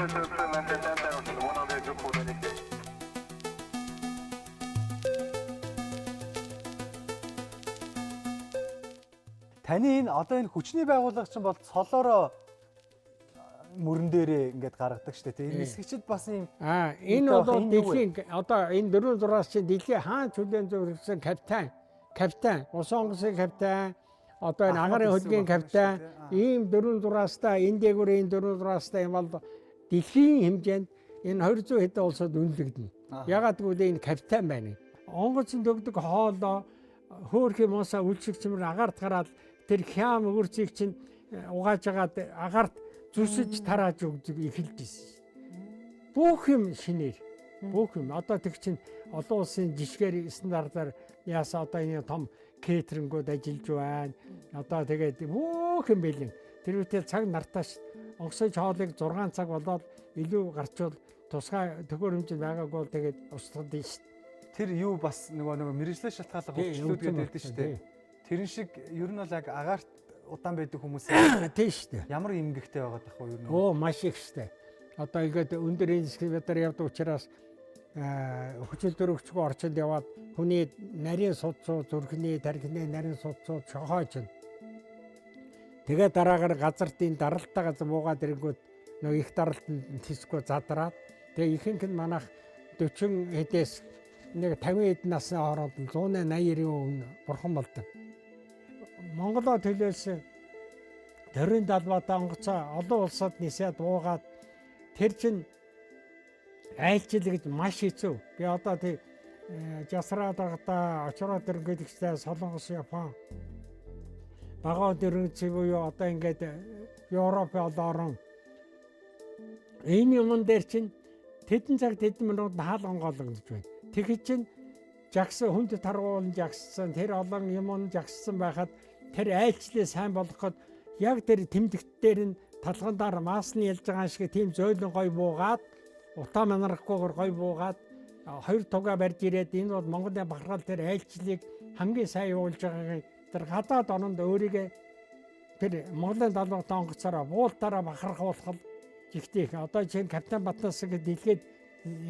Таны энэ одоо энэ хүчний байгууллага чинь бол цолоороо мөрөн дээрээ ингээд гаргадаг шүү дээ. Энэ нисгчд бас юм. Энэ бол дэлхийн одоо энэ 4-6 чинь дэлхийн хаан чөлөөнд зөвлөсөн капитан, усан онгоцны капитан, одоо энэ агарын хөдөлгөөний капитан, ийм 4-6-тай энэ дээгүүр энэ 4-6-тай юм бол дэлхийн хэмжээнд энэ 200 хэдэн улсад үнэлэгдэнэ. Ягаад гэвэл энэ капитан байна. Онгоцын дөгдөг хоолоо хөөрхи мосоо үлсгчмэр агаарт гараад тэр хям өгөрцгийг чинь угааж агаад агаарт зүсэж тарааж өгдөг эхэлж ирсэн. Бүх юм шинээр. Бүх юм. Одоо тэг чинь олон улсын жишгээр стандартаар яасан одоо энэ том кейтерингүүд ажиллаж байна. Одоо тэгээд бүх юм бэлэн. Тэр үедээ цаг нартааш онгоцны хоолыг 6 цаг болоод илүү гарчвал тусгай төхөөрөмж байгаагүй бол тэгээд устгад нь шүү. Тэр юу бас нөгөө мэрэгжлийн шалтгаалга өвчлүүд гэдэг шүү дээ. Тэрэн шиг ер нь бол яг агаарт удаан байдаг хүмүүс тийм шүү дээ. Ямар эмгэгтэй байгаад ах вэ ер нь? Маш их шүү дээ. Одоо ингээд өндөр эскаватор явдаг учраас хүчил төрөгчгүй орчинд яваад хүний нарийн судцуу, зүрхний, тархины нарийн судцуу шохоож. Тэгээд дараагаар газартын даралттай газар буугаад ирэнгүүт нөгөө их даралтанд тисгүй задраад тэгээ ихэнх нь манайх 40 хэдээс нэг 50 хэдэн насны хооронд 180-90% бурхан болдог. Монголоо төлөөсөн төрийн далбаатай онгоцоо олон улсад нисээд буугаад тэр чин айлчил гэж маш хэцүү. Би одоо тий жасраад байхдаа очроод ирэнгүүт ихтэй Солонгос, Япон багаа дөрөнгөцөө буюу одоо ингээд Европ орон энэ юмн дээр чин тэдэн цаг тэдэн минут хаал онгоолгож байна. Тэгэхэд чин жагсан хүнд таргуул жагссан тэр олон юм жагссан байхад тэр айлчлалээ сайн болгоход яг тэр тэмдэгтдээр нь талхандаар маасны ялж байгаа шиг тийм зөөлөн гой буугаад утаа манарахгүйгээр гой буугаад хоёр тугаа барьж ирээд энэ бол Монголын бахархал тэр айлчлалыг хамгийн сайн явуулж байгаагийн тэр гадаад оронд өөрийгөө тэр Монголын далбаатай онгоцоор буултаараа бахархуулах жигтэйх. Одоо чинь капитан Батнаас ингээд дэлгээд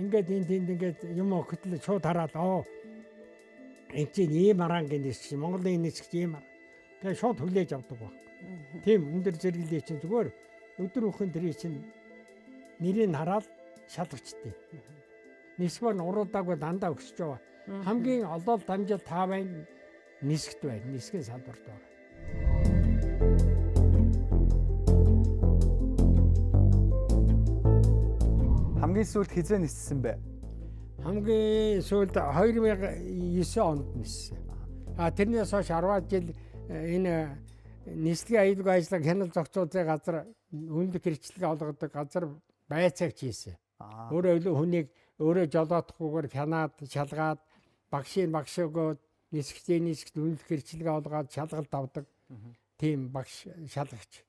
ингээд энд ингээд юм хөтлөж шууд хараад энэ чинь ийм арангийн нисч Монголын нисч ийм тэгээ шууд хүлээж авдаг баг. Тийм өндөр зэрэглээ чинь зүгээр өдөр бүхэн тэрий чинь нэрийг хараад шалгачдээ. Нисгвэр уруудаагүй дандаа өсөж байгаа. Хамгийн олол дамжил 5 байн нисгт байна. Нисгийн салбарт байна. Хамгийн сүүлд хизээ ниссэн бэ? Хамгийн сүүлд 2009 онд ниссэн. Тэрнээс хойш 10 жил энэ нислэгийн аюулгүй ажлыг хяналт зохицуулах газар үнэлэх хэрэгчлэг олгодог газар байцаагч хийсэн. Өөрөө хүнийг өөрөө жолоодохгүйгээр хянаад шалгаад багш өгөөд нисгчд үнэлэх хэрэгчлэг олгоод шалгалт авдаг. Тийм багш шалгагч.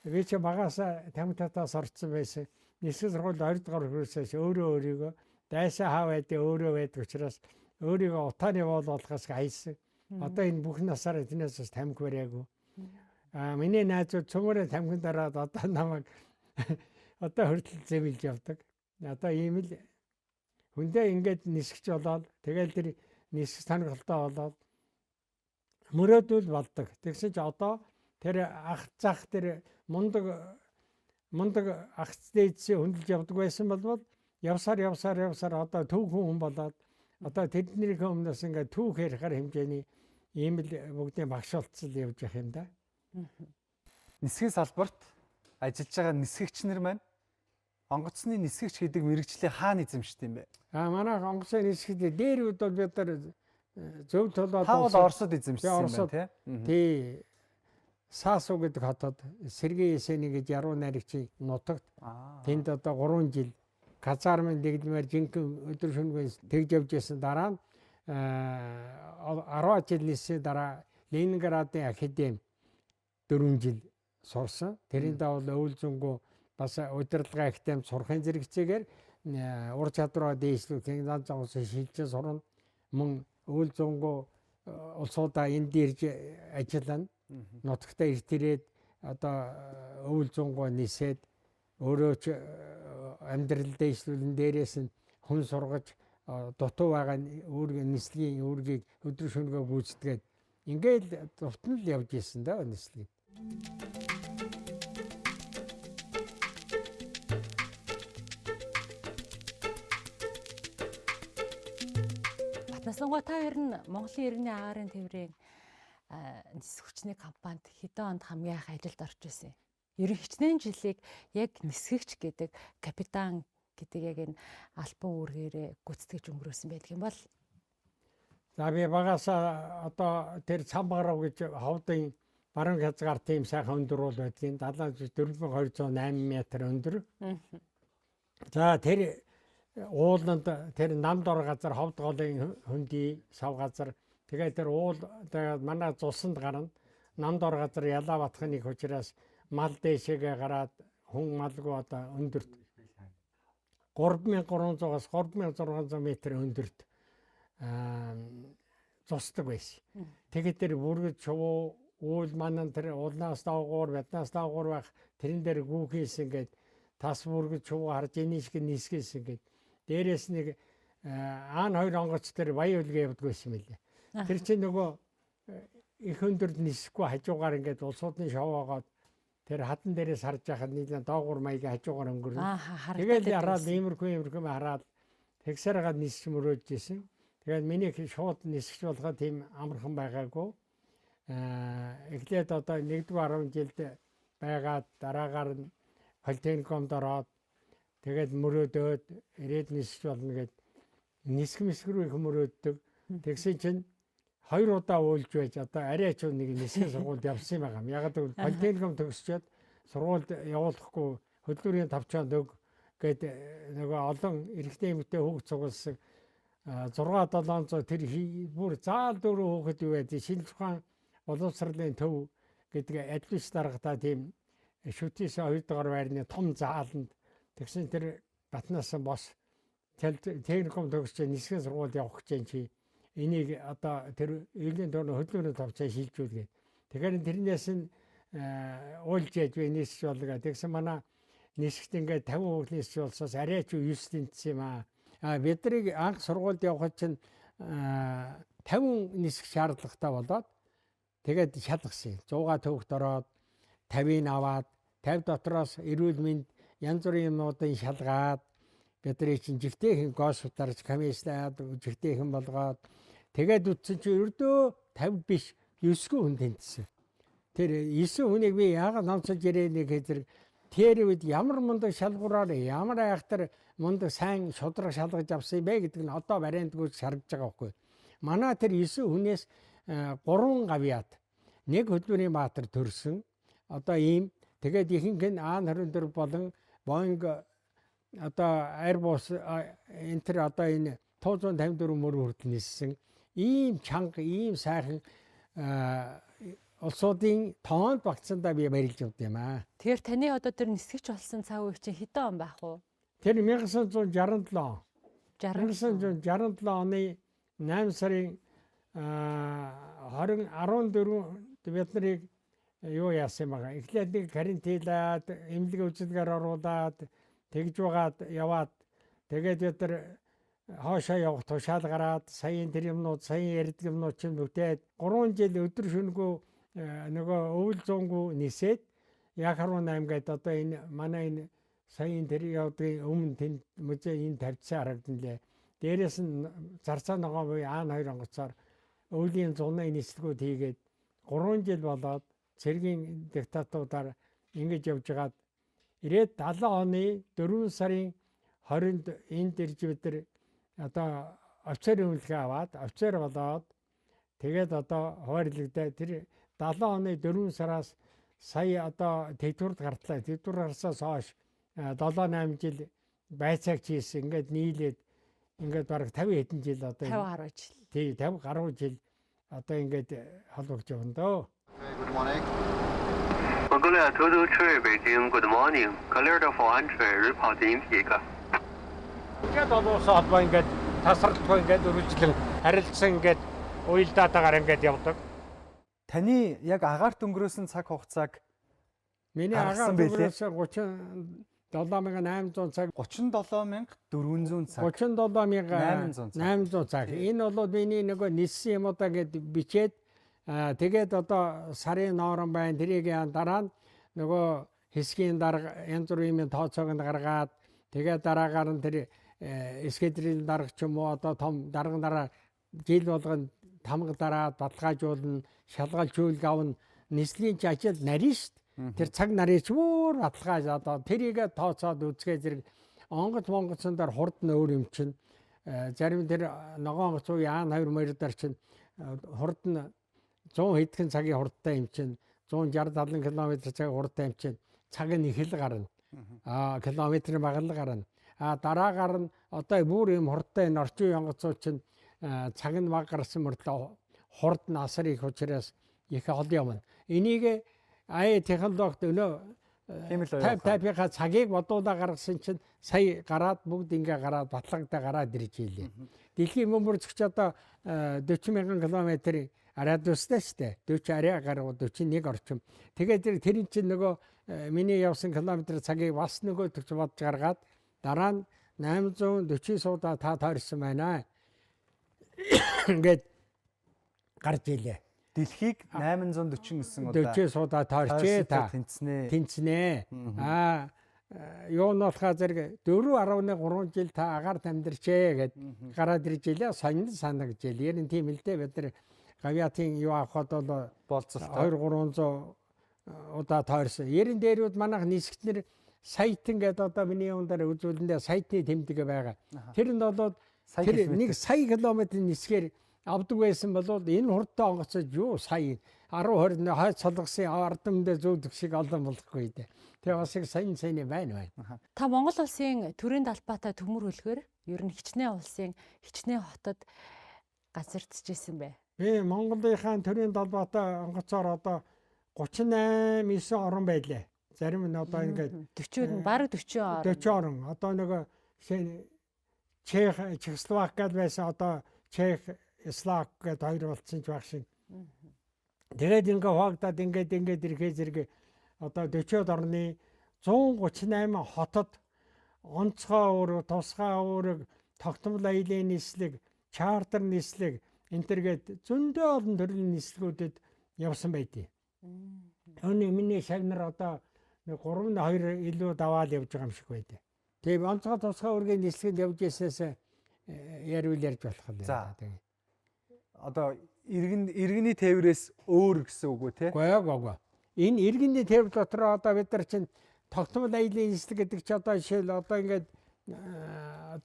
Би ч багасаа тамтатаас орцсон байсан. Нисгэн сургууль 2 дугаар курсээс өөрийгөө дайсаа хаа байдээ өөрөө байдаг учраас өөрийгөө утааны боол болохоос хайсан. Одоо энэ бүх насаараа тэрнээс бас тамхи бариагүй. Миний найзууд цөмөрөө тамхин дараад одоо намайг одоо хүртэл зэмлж явдаг. Одоо ийм л хүндээ ингээд нисгч болоод тэгэл тэр нисгч сонирхолтой болоод мөрөөдөл болдог. Тэгсэн чи одоо тэр ах зах тэр мундаг ах дээдсээ хөндлөж явдаг байсан болвол явсаар одоо төв хүн болоод одоо тэдний өмнөөс ингээд түүх ярихаар хэмжээний ийм л бүгдийн багш болцол явж явах юм да. Нисгийн салбарт ажиллаж байгаа нисгэгч нар маань онгоцны нисгэгч гэдэг мэрэгчлээ хаана эзэмшдэг юм бэ? Манай онгоцны нисгэгч дээр үед бол бид нар зөв толгойд Оросод эзэмшсэн юм байна тий. Саасуу гэдэг хотод Сергей Есений гэж яруу найрагчийн нутагт тэнд одоо 3 жил казармын дэглэмээр жинхэнэ өдөр шөнөгүй тэгж явж байсан дараа нь 10 жил ниссэн дараа Ленинградын академи 4 жил сурсан. Тэрийн давал өвөл зөнгөө бас удирдлагын академид сурахын зэрэгцээгээр ур чадвараа дээшлүүлэх зан зовсон шилжиж сурна. Мөн өвөл зөнгөө улсуудаа энд ирж ажиллана. Нутагтаа ирт ирээд одоо өвөл зөнгөө нисээд өөрөө ч амьдрал дэвшлүүлэн дээрээс нь хүн сургаж дутуу байгаа үүргийн нислэгийн үүргийг өдөр шөнөгүй гүйцэтгээд ингээл дутнал явж исэн да нислэг. Батнасангуй та хоёр нь Монголын иргэний агаарын тээврийн нисэх хүчний компанид хэдэн онд хамгийн анх ажилд орж байсан юм? Ер нь хичнээн жилийг яг нисгэгч гэдэг капитан гэдэг яг энэ албан үүргээрээ гүйцэтгэж өнгөрөөсөн байдаг юм бол. За би багасаа одоо тэр Цамбарав гэж ховдын баруун хязгаар тийм сайхан өндөр бол байдгийн 74,208 метр өндөр. За тэр ууланд тэр намд ор газар ховд голын хөндөй сав газар тэгээд тэр уул тэгээд манай цусанд гарна намд ор газар ялаа батхын нэг учраас мал дээшээгээ гараад хүн малгүй одоо өндөрт 3300-аас 3600 метр өндөрт цусдаг байсан. Тэгээд тэр бүргэд чуу уул манан тэр уулнаас давгуур бятнаас давгуур байх тэрэн дээр гүүхээс ингээд тас бүргэд чуу харж энийшг нисгээс ингээд дээрээс нэг аан хоёр онгоц тэр баян үлгээ явдаг байсан юм лээ. Тэр чинь нөгөө их өндөрд нисэхгүй хажуугаар ингээд улсуудны шоугоод тэр хатан дээрээс харж байхад нийлээ доогуур маягийн хажуугаар өнгөрнө. Тэгээд хараад иймэрхүү хараад тэгсэргээд нисч мөрөөж исэн. Тэгээд миний шууд нисгч болохоо тийм амархан байгаагүй. Эхлээд одоо 1-10 жилд байгаад дараагаар нь Политехникумд ороод тэгээд мөрөөдөөд ирээд нисгч болно гэд нисгрүү их мөрөөддөг. Тэгсэн чинь 2 удаа уйлж байж одоо арай ч нэг нисгэн сургуульд явсан юм байгаа. Яг л Политехникум төгсчөөд сургуульд явуулахгүй хөдөлмөрийн тавчаанд өг гэд нөгөө олон эрэгтэй эмэгтэй хүүхд цугласан 6-700 тэр бүр заал дөрөв хүүхэд юу байдаг шинэ тухайн боловсролын төв гэдэг адлиш даргатай тийм шүтээс 2 дугаар байрны том зааланд тэгсэн тэр Батнаас бос техникум төгсч нисгэн сургуульд явах гэж чи энийг одоо тэр эвлийн дөрөв хөдөлмөрийн тавцаа шилжүүлгээд тэгэхээр тэрнээс нь уйлж яж би нисч болгаа тэгсэн манай нисгт ингээд 50 хүүхд нисч болсоос арай ч 9 тэнцсэн юм аа. Бидний анх сургуульд явхад чинь 50 нисэх шаардлагатай болоод тэгээд шалгасан. 100 төвхт ороод 50-ыг аваад 50 дотроос эрүүл мэнд янз бүрийн юмнуудыг шалгаад бидний чинь жигтэйхэн государч комиссаад жигтэйхэн болгоод тэгээд үтсэн чи өрдөө 50 биш 9 хүн тэнцсэн. Тэр 9 хүнийг би яагаад номцолж ирээ нэг хэзэр тэр үед ямар мундаг шалгуураар ямар айхтар мундаг сайн шудраг шалгаж авсан бэ гэдэг нь одоо бариандгүй шаргаж байгаа байхгүй. Манай тэр 9 хүнээс 3 гавьяат нэг хөдөлмөрийн баатар төрсөн. Одоо ийм тэгээд ихэнх нь А24 болон Boeing одоо Airbus энэ тэр одоо энэ 154 мөр хүртэл ниссэн. Ийм чанга, ийм сайхан улсуудын тоонд багцсандаа би барилж явд юм аа. Тэгэхээр таны одоо тэр нисгэж болсон цаг үе чинь хэдэн он байх вэ? Тэр 1967 он. 1967 оны 8 сарын 14 бид нарыг юу яасан юм байгаа. Эхлээд нэг карантинлаад, эмнэлэг үзэлгээр оруулаад, тэгж байгаад яваад тэгээд бид нар хоошоо явах тушаал гараад саяын тэр юмнууд, саяын ярьдаг юмнууд чинь бүтээд 3 жил өдөр шөнөгүй нөгөө өвөл зунгүй нисээд Яхаруу 8 гээд одоо энэ манай энэ саяын тэр явдгийн өмнө тэнд музей энэ тавьцсан харагдан лээ. Дээрээс нь зарцаа ногоо буй А2 онгоцоор өвлийн зуны нислэгүүд хийгээд 3 жил болоод цэргийн диктатуудаар ингэж явж байгаад ирээд 70 оны 4 сарын 20-нд энд ирж бид нар одоо офицерын үнэлгээ аваад офицер болоод тэгээд одоо хуваарлагдаа тэр 70 оны 4 сараас сая одоо тэгтүрд гартлаа. Тэгтүр гарсаас хойш 7-8 жил байцаагч хийсэн. Ингээд нийлээд ингээд бараг 50 хэдэн жил одоо 50 гаруй жил. Тий 50 гаруй жил одоо ингээд холбогдож явна дөө. Good morning. Mongolia 223 Beijing, good morning. Cleared for entry, report in peak. Ингээд олоосоо холбоо ингээд тасралтгүй ингээд үргэлжлэн харилцсан ингээд уйлдаатаагаар ингээд явдаг. Таны яг агаарт өнгөрөөсөн цаг хугацааг Миний гаргасан агаар байлээ. өнгөрөөсөн 7800 цаг 37400 цаг. 37800 цаг. Энэ бол миний нөгөө ниссэн юм удаа гэд бичээд тэгээд одоо сарын ноорон байна. Тэрийг дараа нь нөгөө хэсгийн дарга янз бүрийн юм тооцоог нь гаргаад тэгээд дараагаар нь тэр скедрийн дарга ч юм уу одоо том дарга жил болгоно тамга дараад баталгаажуулна, шалгалжуулг авна. Нислэгийн ч ажил нарийн шүү дээ. Тэр цаг нарыг ч бүр баталгааж одоо тэрийг тооцоод үзгээ зэрэг онгоцсон дээр хурд нь өөр юм чинь. Зарим тэр ногоон онгоц уу яан 2 морь дээр чинь хурд нь 100 хэдхэн цагийн хурдтай юм чинь 160 70 км цагийн хурдтай юм чинь цаг нь их л гарна. Километрийн багал гарна. Дараагаар нь одоо бүр юм хурдтай энэ орчин үеийн онгоцууд чинь цаг нь баг гарсан мөртлөө хурд нь асар их учраас их олон юм. Энийг АЭ технологид өнөө тайпынхаа цагийг бодуулаа гаргасан чинь сая гараад бүгд ингээ гараад батлагтай гараад ирж ийлээ. Дэлхийн мөрцөгч одоо 40,000 км радиустай штэ 40 арай гаруй 41 орчим. Тэгээд тэр чинь нөгөө миний явсан километр цагийг бас нөгөө төгс бодож гаргаад дараа нь 840 суудаа та тойрсон байна. Ингээд гарч ийлээ. Дэлхийг 849 удаа 40 суудаа тойрчээ та. Тэнцнэ. Юу нь болохоо зэрэг 4.3 жил та агаарт амьдарчээ гэд гараад ирж илээ. Сонин санагдж ийл. Ер нь тийм л дээ бид нар гавьяатын юу авахд бол болцолтой 200-300 удаа тойрсон. Ерэн дээрүүд манайх нисгчнэр сайтан гэдэг одоо миний юм дээр үзүүлэндээ сайтны тэмдэг байгаа. Тэр нь бол тэр 1 сая километр нисгээр авдаг байсан бол энэ хурдтай онгоцож юу сая 10 20 хойд солгосын ардамдаа зөөдөг шиг олон болохгүй дээ. Тэгээ бас их сайн байна. Та Монгол улсын төрийн талбайтай төмөр хөлгөөр ер нь хичнээн улсын хичнээн хотод газардчихсэн бай. Би Монголынхаа төрийн талбайтай онгоцоор одоо 38 9 орн байлаа. Зарим нь одоо ингээд 40 бараг 40 орн. 40 орн. Одоо нөгөө Чех, Чехословак байсан одоо Чех, Словак гэдэг хоёр болсон ч баг шиг. Тэгээд ингээ хуагдаад ингээд ирэхээ зэрэг одоо 40-од орны 138 хотод онцгой үүрэг, тусгай үүрэг, тогтмол аялын нислэг, чартер нислэг энтергээд зөндөө олон төрлийн нислэгүүдэд явсан байдیں۔ Миний шагнар одоо 3-2 илүү даваал явж байгаа юм шиг байдیں۔ Тэгээ онцгой тусгай үүргийн нислэгэнд явж ирсээс ярьж болох юм. За. Одоо иргэний тээврээс өөр гэсэн үг үү те? Гоо. Энэ иргэний тээвэр дотор одоо бид нар чинь тогтмол аялын нислэг гэдэг чи одоо жишээл одоо ингээд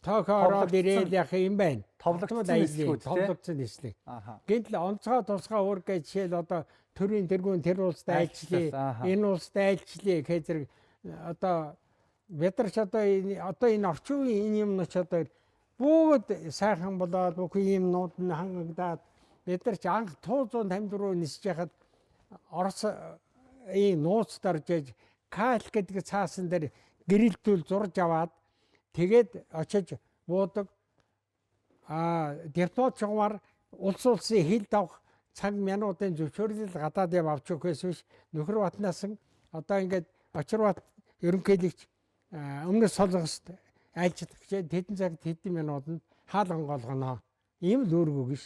тоохороо ирээл яах юм байна. Товлогдсон нислэг. Гэнтэл онцгой тусгай үүрэг гэж жишээл одоо төрийн тэргүүн тэр улсад айлчлаа, энэ улсад айлчлаа гэх зэрэг одоо бид нар ч одоо энэ орчин үеийн энэ юмнууд ч одоо бүгд сайхан болоод бүхэн юмнууд нь хангагдаад бид нар ч анх 154 нисэж яхад Орос нууц дарж кайл гэдэг цаасан дээр гэрэлтүүл зурж аваад тэгээд очиж буудаг дипломат чугамар улсын хил давах цаг минутын зөвшөөрлөл гадаад яв авч өгөхөөс биш нөхөр батнаас одоо ингээд очирбат ерөнхийлөгч өмнө солонгост айлчдаг гэж тэдэн цагт хэдэн минутанд хаал онгоолгоно. Ийм л өөргөө гэж.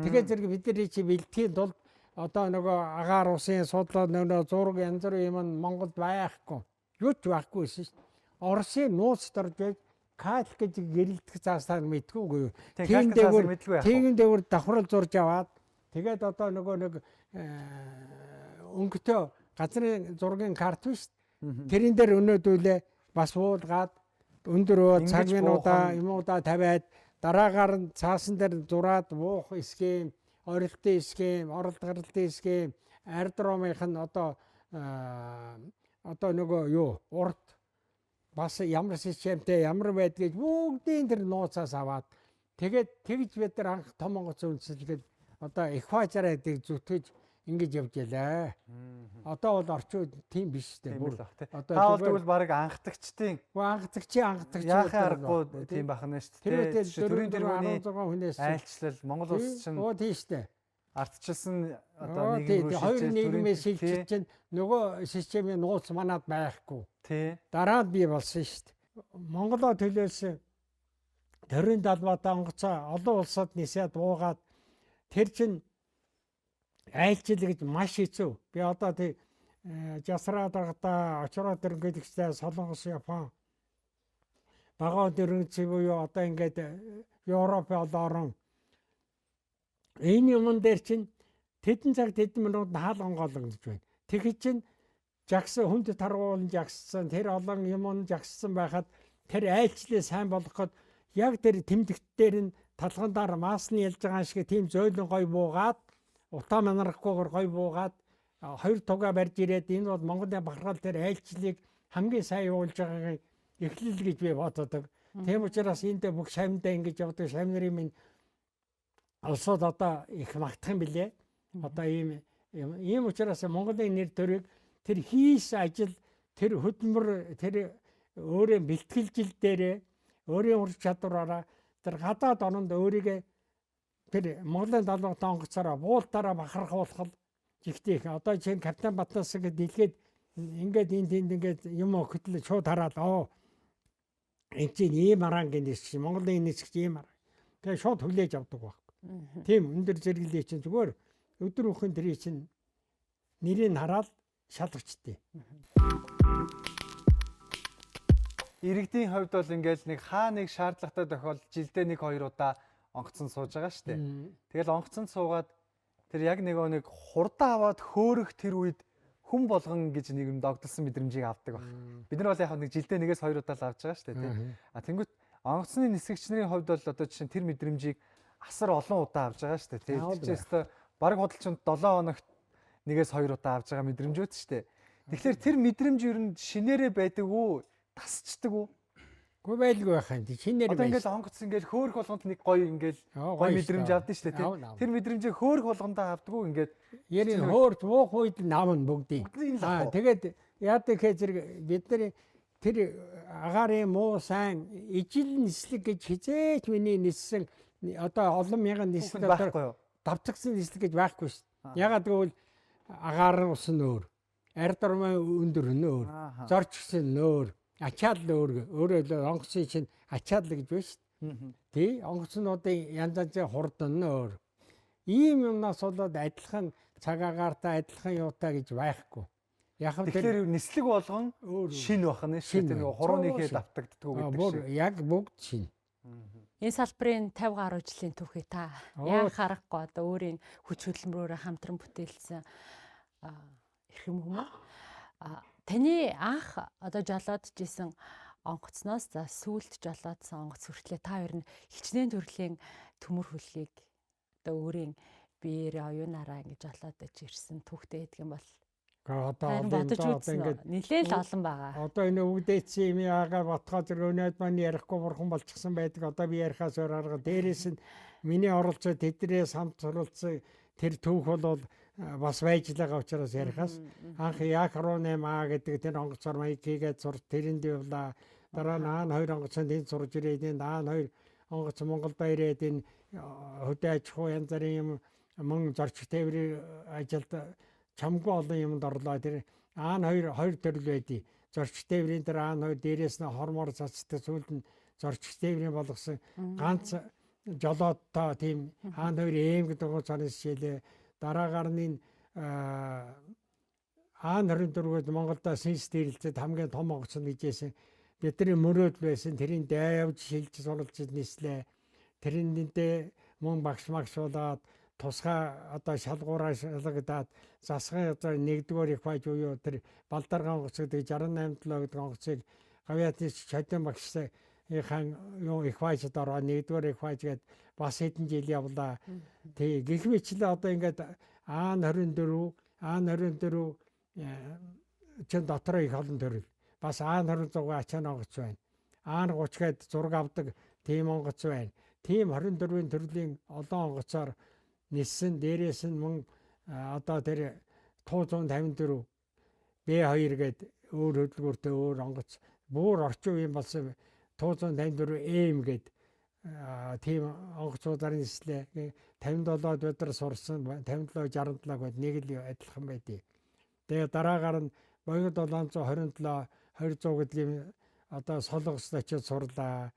Тэгээд зэрэг бидний чи бэлтгэхийн тулд одоо нөгөө агаар усын судлаад нөгөө зураг янз бүрийн юм Монголд байхгүй. Юу ч байхгүй шин. Оросын нууц дорж кайл гэж гэрэлтэх заастайг мэдгүй юу. Тийм дээгүүр давхрал зурж аваад тэгээд одоо нөгөө нэг өнгөтэй газрын зургийн карт биш. Тэрэн дээр өнөөдүүлээ бас уулгаад өндөрөө цаг минутаа юмудаа тавиад дараагаар нь цаасан дээр зураад вуух схем, орилтын схем, оролт гаралтын схем, аэродромынх нь одоо нөгөө юу урд бас ямар системтэй ямар байдгийг бүгдийн тэр нууцаас аваад тэгээд тэгж бид нар анх том онгоц үндэслэхэд одоо экватораа гэдэг зүтгэж ингэж явж ялаа. Одоо бол орчин үед тийм биш үү? Одоо тэгвэл баг анхдагчдын яахын аргагүй тийм бахна шүү дээ. Төрийн тэргүүний айлчлал Монгол улс чинь тийм шүү дээ. Ардчилсан одоо нийгэм рүү хоёр нийгмээ шилжиж чинь нөгөө системийн нууц манад байхгүй. Тий. Дараа нь бий болсон шүү дээ. Монголоо төлөөлсөн төрийн далбаатай онгоцоо олон улсад нисээд буугаад тэр чин айлчил гэж маш хэцүү. Би одоо тий жасраад байхдаа очроо дөрөнгөлөгчтэй Солонгос, Япон багаа дөрөнгөцөө буюу одоо ингээд Европ орон энэ юмн дээр чинь тэдэн цаг тэдэн минут хаал онгоолгож байна. Тэгэхэд чинь жагсан хүнд таргуулан жагссан тэр олон юм жагссан байхад тэр айлчлалээ сайн болгоход яг тэр тэмдэгтдээр нь талхандаар маасны ялж байгаа шиг тийм зөөлөн гой буугаад утаа манарахгүйгээр гой буугаад хоёр тугаа барьж ирээд энэ бол Монголын бахархал тэр айлчлалыг хамгийн сайн явуулж байгаагийн эхлэл гэж би боддог. Тийм учраас энд бүх шавьндаа ингэж явдаг шавь нарын минь улсууд одоо их магтах юм билээ. Одоо ийм учраас Монголын нэр төрийг тэр хийс ажил тэр хөдөлмөр тэр өөрөө бэлтгэлжил дээрээ өөрийн ур чадвараараа тэр гадаад оронд өөрийгөө тэр Монголын далбаатай онгоцоороо буултаараа бахархуулах жигтэй. Одоо чинь Капитан Батнаас ингээд дэлгээд ингээд энэ тэнд ингээд юм хөтлөж шууд хараад энэ чинь ийм арангийн нисч Монголын нисч ийм аран. Тэгээ шууд хүлээж авдаг байхгүй. Тийм өндөр зэрэглээ чинь зүгээр өдөр бүхэн тэрий чинь нэрийг хараад шалгачдээ. Иргэдийн хувьд бол ингээл нэг хаа нэг шаардлагатай тохиолдолд жилдээ 1-2 удаа онгоцон сууж байгаа шүү дээ. Тэгэл онгоцонд суугаад тэр яг нэг хурдан аваад хөөрөх тэр үед хүн болгон гэж нэг юм догдолсон мэдрэмжийг авдаг баг. Бид нар бол яг нэг жилдээ 1-2 удаа л авч байгаа шүү дээ тий. Тэнгүүт онгоцны нисгэгч нарын хувьд бол одоо жишээ тэр мэдрэмжийг асар олон удаа авч байгаа шүү дээ тий. Тэгчээс баг худалчинд 7 хоногт 1-2 удаа авж байгаа мэдрэмжүүд шүү дээ. Тэгэхээр тэр мэдрэмж ер нь шинээрээ байдаг уу? Тасчдаг уу? Гүй байлгүй байх юм. Шинээр байна. Одоо ингээл онгоц ингээл хөөрөх болгонд нэг гоё ингээл гоё мэдрэмж авдсан шүү дээ тий. Тэр мэдрэмжийг хөөрөх болгондоо авдаггүй ингээд ярийн хөөрч уух үед навн бүгдийг. Тэгээд яадаг хэ зэрэг бид нар тэр агарын муу сайн ижил нислэг гэж хизээч миний ниссэн одоо олон мянган нислэг байхгүй юу? Давтагсан нислэг гэж байхгүй шүү. Ягаад гэвэл агаар ус нь өөр, ард дурмын өндөр нь өөр, зорчгсон нь өөр. Ачаал өөрөө л онгоцын чинь ачаал гэж байна шүү. Тий онгоцнуудын янз янзын хурдан нь өөр. Ийм юмнаас болоод адилхан цаг агаартай адилхан юутай гэж байхгүй. Яг л тэгэхээр нислэг болгон шин бахна шүү. Тэр нэг хурууныхээ давтагддггүй гэдэг шиг. Яг бүгд шин. Энэ салбарын 50 гаруй жилийн түүхий та яг харахгүй одоо өөрийн хүч хөдөлмөрөөр хамтран бүтээлсэн эрхэм хүмүүс. Таны анх одоо жолоодж исэн онгоцноос за сүүлд жолоодсон онгоц хүртлээ та ер нь хичнээн төрлийн төмөр хөлгийг одоо өөрийн биеэр оюунаараа ингэж жолоодож ирсэн түүхтэй гэдэг юм бол одоо ингээд нэлээд олон байгаа. Одоо энэ өвдөөцсөн юм яагаад ботгоо зөргөнөд маань ярихгүй бурхан болчихсон байдаг. Одоо би ярихаас өөр арга. Дээрээс нь миний оролцоо тэднээс хамт суралцсан тэр түүх бол бас байж л байгаа учраас ярихаас анх яг 18А гэдэг тэр онгоцоор маяг хийгээд сурч тэрэнд явлаа. Дараа нь аан 2 онгоцонд энэ сурж ирээд энэ аан 2 онгоц Монголд ирээд энэ хөдөө аж ахуй янз бүрийн юм мөн зорчих тээврийн ажилд чамгүй олон юмд орлоо. Тэр аан 2 төрөл байдий. Зорчих тээврийн дээр аан 2 дээрээс нь хормоор цацдаг сүүлд нь зорчих тээврийн болгосон ганц жолоодтой тийм аан 2 эм гэдэг онгоцоор шилээ. Дараагаар нь аан 24-д Монголда синс дээрэлцээд хамгийн том онгоц нь гэжсэн. Бидний мөрөөдөл байсан тэрийн дайвж шилж суралж нислээ. Тэрэндээ мөн багш болоод тусгай одоо шалгуураа шалгадаад засгын одоо 1-р их байж буюу тэр балдарган онгоц гэдэг 68 гэдэг онгоцыг гавьяатны чадан багшийнхаа юу их байжд ороо 1-р их байж гээд бас хэдэн жил явлаа. Тэг гэх мэтлээ одоо ингээд аан 24 чин дотроо их олон төрөл. Бас аан 26 ачаан онгоц байна. Аан 30 гээд зураг авдаг тийм онгоц байна. Тийм 24-ийн төрлийн олон онгоцоор ниссэн. Дээрээс нь мөн одоо тэр 154 B2 гээд өөр хөдөлгөөртэй өөр онгоц бүр орчин үеийн болсон 154M гээд тийм онгоцуудаар нислээ. 57-д өдөр сурсан 57-67 гээд нэг л адилхан байдیں۔ Тэгээ дараагаар нь боёд 727 200 гэдгийг одоо Солонгост очиж сурлаа.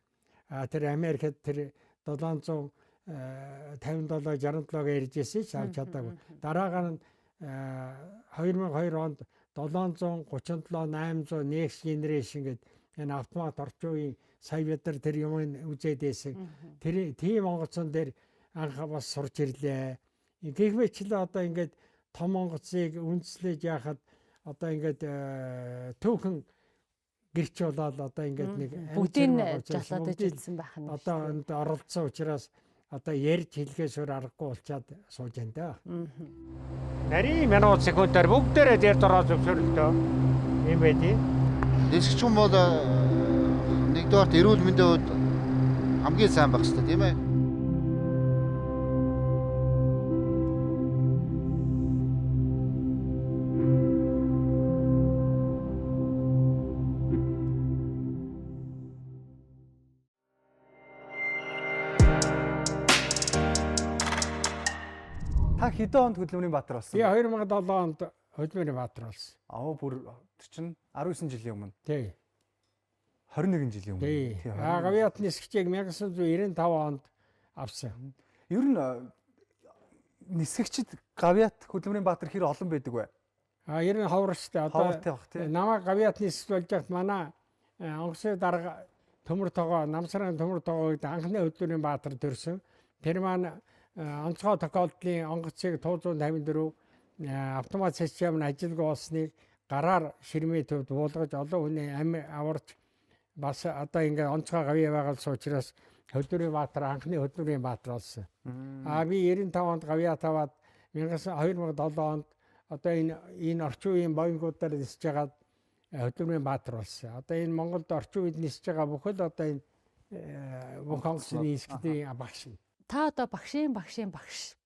Тэр Америкт тэр 757-67-г ярьж ирсэн ч авч чадаагүй. Дараагаар нь 2002 онд 737, 800 next generation гэдэг энэ автомат орчин үеийн сая бид нар тэр юм үзээд байсан. Тэр тийм онгоцон дээр анх бас сурч ирлээ. Гэхдээ одоо ингээд том онгоцыг үндэслэж яхад одоо ингээд түүхэн гэрч болоод одоо ингээд нэг бүгдийг жалаад ижилсэн байх нь. Одоо энд оролцсон учраас одоо ярьж хэлхээсээр аргагүй болчаад сууж байна да. Нарийн минут секундаар бүгдээрээ дээр дороо зөвшөөрлөө. Ийм байдیں۔ Нисгч хүн бол нэгдүгээр эрүүл мэндийн хувьд хамгийн сайн байх хэрэгтэй тийм ээ. Та хэдэн онд Хөдөлмөрийн Баатар болсон? Би 2007 онд Хөдөлмөрийн Баатар болсон. Бүр тэр чинь 19 жилийн өмнө. Тий. 21 жилийн өмнө. Тий. Гавьяат нисгчийг 1995 онд авсан. Ер нь нисгчд гавьяат Хөдөлмөрийн Баатар хэр олон байдаг вэ? Ер нь ховрштой. Одоо намайг гавьяат нисгч болж байхад манай онгоцны дарга төмөр тогоо, намсрын төмөр тогоо гэдэг анхны Хөдөлмөрийн Баатар төрсөн. Тэр маань онцгой тохиолдлын онгоцыг 154 автомат систем нь ажилгүй болсныг гараар ширмээ төвд буулгаж олон хүний амь аварч бас одоо ингээд онцгой гавьяа байгаас учраас Хөдөлмөрийн Баатар анхны Хөдөлмөрийн Баатар болсон. Би 95 онд гавьяа таваад 2007 онд одоо энэ орчин үеийн боингуудаар нисэж байгаа Хөдөлмөрийн Баатар болсон. Одоо энэ Монголд орчин үед нисэж байгаа бүхэл одоо энэ бүх онгоцны нисгчдийн багш нь. Та одоо багшийн багш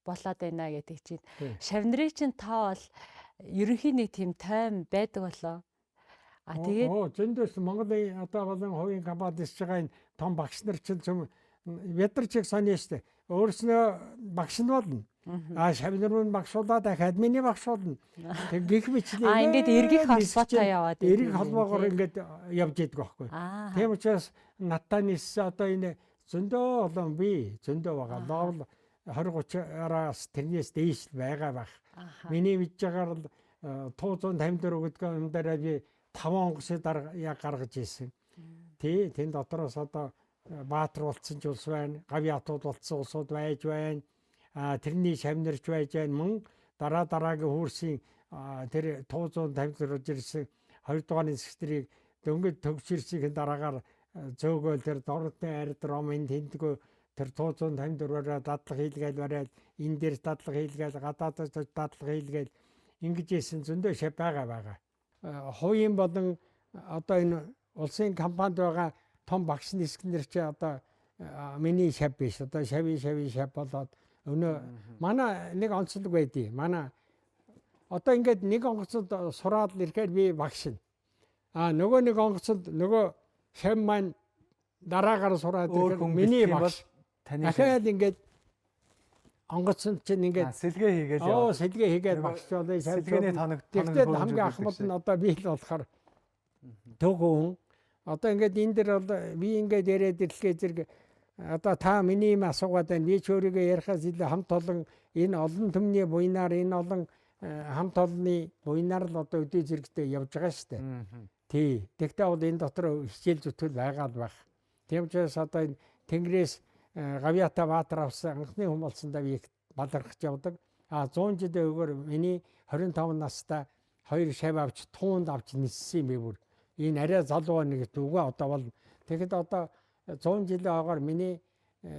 болоод байна гэдэг чинь шавнырын чинь та бол ерөнхийн нэг тийм тайм байдаг болоо. Тэгээд зөндөөс Монголын одоо болон хувийн компанид нисэж байгаа энэ том багш нар чинь бид нар чиг сони штэ. Өөрснөө багш нь болно. Шавнырын багшуулаад академийн багш болно. Тэг гих бичлээ. Ингээд эргэх холбоотой яваад. Эргэх холбоогоор ингээд явж идэг байхгүй. Тийм учраас надтай ниссэн одоо энэ зөндөө олон би зөндөө байгаа. Ловл 20-30-аас тэрнээс дээш байгаа байх. Миний видж байгаагаар 154 гэдэг юм дээр би 5 онгоцны дарга гаргаж ирсэн. Тий, тэн дотроос одоо Баатар болсон ч улс байна, гавьяатууд болсон улсууд байж байна. Тэрний шавнарч байж байна. Мөн дараагийн хөрсийн тэр 154 ирсэн 2 дугаар нисгчдэрийг дөнгөж төгсөрсөхийн дараагаар зөөгөөл тэр дордны ард ромын тэнтгөө тэр 154-аараа дадлага хийлгээл бариад энэ дээр дадлага хийлгээл гадаадд дадлага хийлгээл ингэж ийсэн зөндөө шав байгаа. Хувийн болон одоо энэ улсын компанид байгаа том багш нисгчнэр чи одоо миний шав биш. Одоо шавь болоод өнөө манай нэг онцлог байдیں۔ Манай одоо ингээд нэг онгоцод сураад ирэхээр би багш нь. Нөгөө нэг онгоцод нөгөө шав маань дараагаар сураад ирэхээр миний багш. Дахиад ингээд онгоцсон чинь ингээд сэлгээ хийгээд яваа. Сэлгээ хийгээд багш болоо сэлгээний тоног тэгээд хамгийн ахмад нь одоо би л болохоор төгөн одоо ингээд энэ дэр бол би ингээд яриад ирлээ зэрэг одоо та миний юм асуугаад байна. Би ч өөрийгөө ярихаас илүү хамт олон энэ олон түмний буйнаар энэ олон хамт олонны буйнаар л одоо өдөө зэрэгтэй явж байгаа шүү дээ. Тий. Тэгтээ бол энэ дотор хичээл зүтгэл байгаа л байх. Тийм учраас одоо энэ Тэнгэрээс гавьяата Баатар авсан анхны хүн болсондоо би их балархаж явдаг. 100 жилийн өгөр миний 25 настай 2 шав авч туунд авч ниссэн юм бэ бүр. Энэ арай залуу нэг үгүй одоо бол тэгэхэд одоо 100 жилийн огоор миний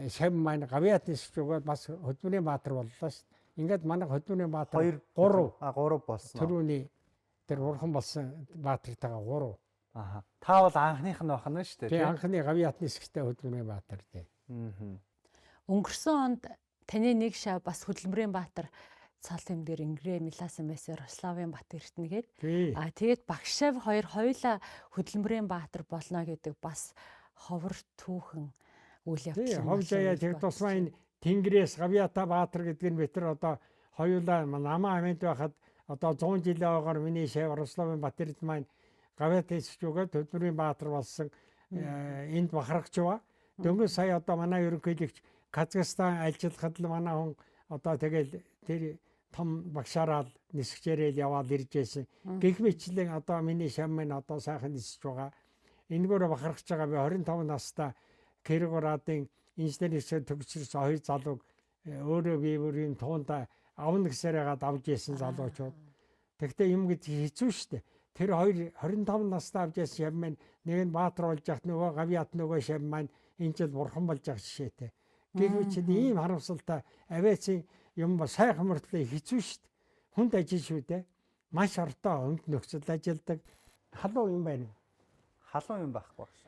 шав маань гавьяат нисэж өгөөд бас Хөдөлмөрийн Баатар боллоо шүү дээ. Ингээд манай Хөдөлмөрийн Баатар 3 болсон. Төрөний тэр урхан болсон Баатартайгаа 3. Та бол анхных нь байна шүү дээ. Тий, анхны гавьяат нисгчтэй Хөдөлмөрийн Баатар тий. Өнгөрсөн онд таны нэг шав бас Хөдөлмөрийн Баатар цал юм дээр ингрээ миласан байсан Ярославын Бат эртнэгээд. Тэгээд багш шав хоёулаа Хөдөлмөрийн Баатар болно гэдэг бас ховор түүхэн үйл явдал. Ховжаяа тэр тусмаа энэ Тэнгэрээс гавьяата Баатар гэдэг нь битэр одоо хоёулаа намаа хамт байхад одоо 100 жилийн огоор миний шав Ярославын Бат эрт маань гавьяат нисгэж өгөөд Хөдөлмөрийн баатар болсон энд бахархаж байгаа. Дөнгөж сая одоо манай ерөнхийлөгч Казахстан ажиллахад л манай хүн одоо тэгэл тэр том багшаараа нисгчээрэл яваад ирж байсан. Гэх мэтлэн одоо миний шам минь одоо сайхан нисэж байгаа. Энэгээр бахархаж байгаа би 25 настай Киргорадын инженерийн төгсөрсөн хоёр залууг өөрөө би бүрийн туунда авна гэсээрээгээд авч ийсэн залуучууд. Тэгтээ юм гэж хэцүү шттэ. Тэр хоёр 25 настай авч ийсэн шам минь нэг нь баатар болж яхад нөгөө гавьяат нөгөө шам маань энэ жил бурхан болж явах жишээтэй. Гэх мэт ийм харамсалтай авиацийн юм ба сайхан мөртлөө хэцүү шттэ. Хүнд ажил шүү дээ. Маш ортой өмд нөхцөл ажилдаг. Халуун юм байна. Халуун юм байхгүй багш.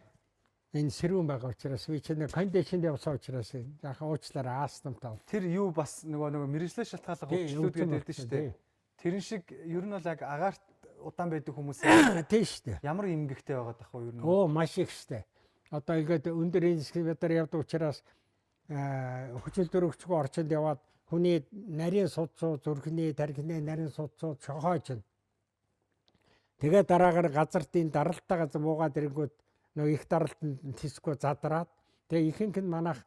Энэ сэрүүн байгаа учраас би чинь кондишнд явсан учраас яхаа уучлаарай астамтай. Тэр юу бас нөгөө мэрэгжлийн шалтгааллах хөвчлүүд гэдэг шүү дээ. Тэрэн шиг ер нь бол яг агаарт удаан байдаг хүмүүс тийм шүү дээ. Ямар эмгэгтэй байгаад ах вэ ер нь? Оо маш их шүү дээ. Одоо ингээд өндөр эскаватор явдаг учраас хүчил дөрөвчгүй орчинд яваад хүний нарийн судцуу зүрхний тархины нарийн судцуу шохоож. Тэгээ дараагаар газартын даралттай газар буугаад ирэнгүүт нөгөө их даралтанд тисгүй задраад тэгээ ихэнх нь манайх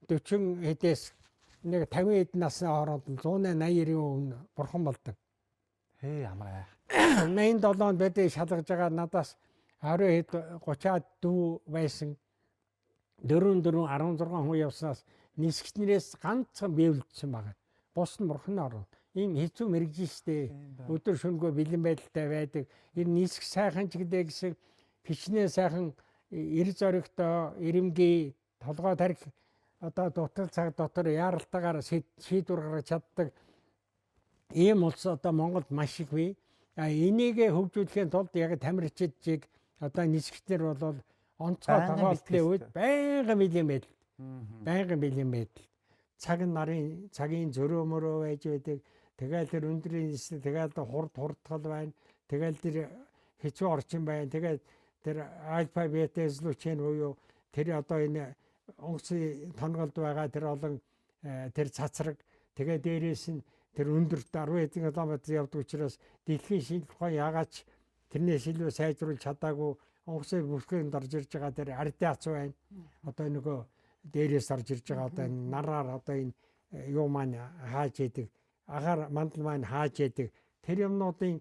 40 хэдээс нэг 50 хэд насны хооронд 180-90 өмнө бурхан болдог. Хээ ямар 87-нд бид шалгаж байгаа надаас 20 хэд 30-аад дүү байсан 4-16 хүн явснаас нисгчнэрээс ганцхан биевлэгдсэн байгаа. Бус нь бурхны орон. Ийм хэцүү мэрэгжин штэ. Өдөр шөнөгүй бэлэн байдалтай байдаг. Энэ нисгч сайхан ч гэдэг гэсэн хичнээн сайхан эр зоригтой, ирэмгий, толгой тарих одоо дутал цаг дотор яаралтайгаар шийдвэр гаргаж чаддаг. Ийм улс одоо Монголд маш их бий. Энийг хөгжүүлэхийн тулд яг тамирчидчиг одоо нисгчнэр бол онцгой тохиолдлын үед байнгын бэлэн байдал. Байнгын бэлэн байдал. Цагийн зөрөөмөрөө байж байдаг. Тэгэл тэр өндрийн нисэл тэгэл хурдтал байна. Тэгэл тэр хэцүү орчин байна. Тэгээд тэр альфа бета эзлүүчэн буюу тэр одоо энэ онгоцын тонголд байгаа тэр олон тэр цацраг тэгээд дээрээс нь тэр өндөрт 10 хэдэн км явдаг учраас дэлхийн шинжлэх ухаан яагаад тэрнээс илүү сайжруулж чадаагүй онгоцын бүрхээнд орж ирж байгаа тэр радиац байна. Одоо нөгөө дээрээс орж ирж байгаа одоо энэ нараар одоо энэ юу маань хааж идэг агаар мандал маань хааж идэг тэр юмнуудын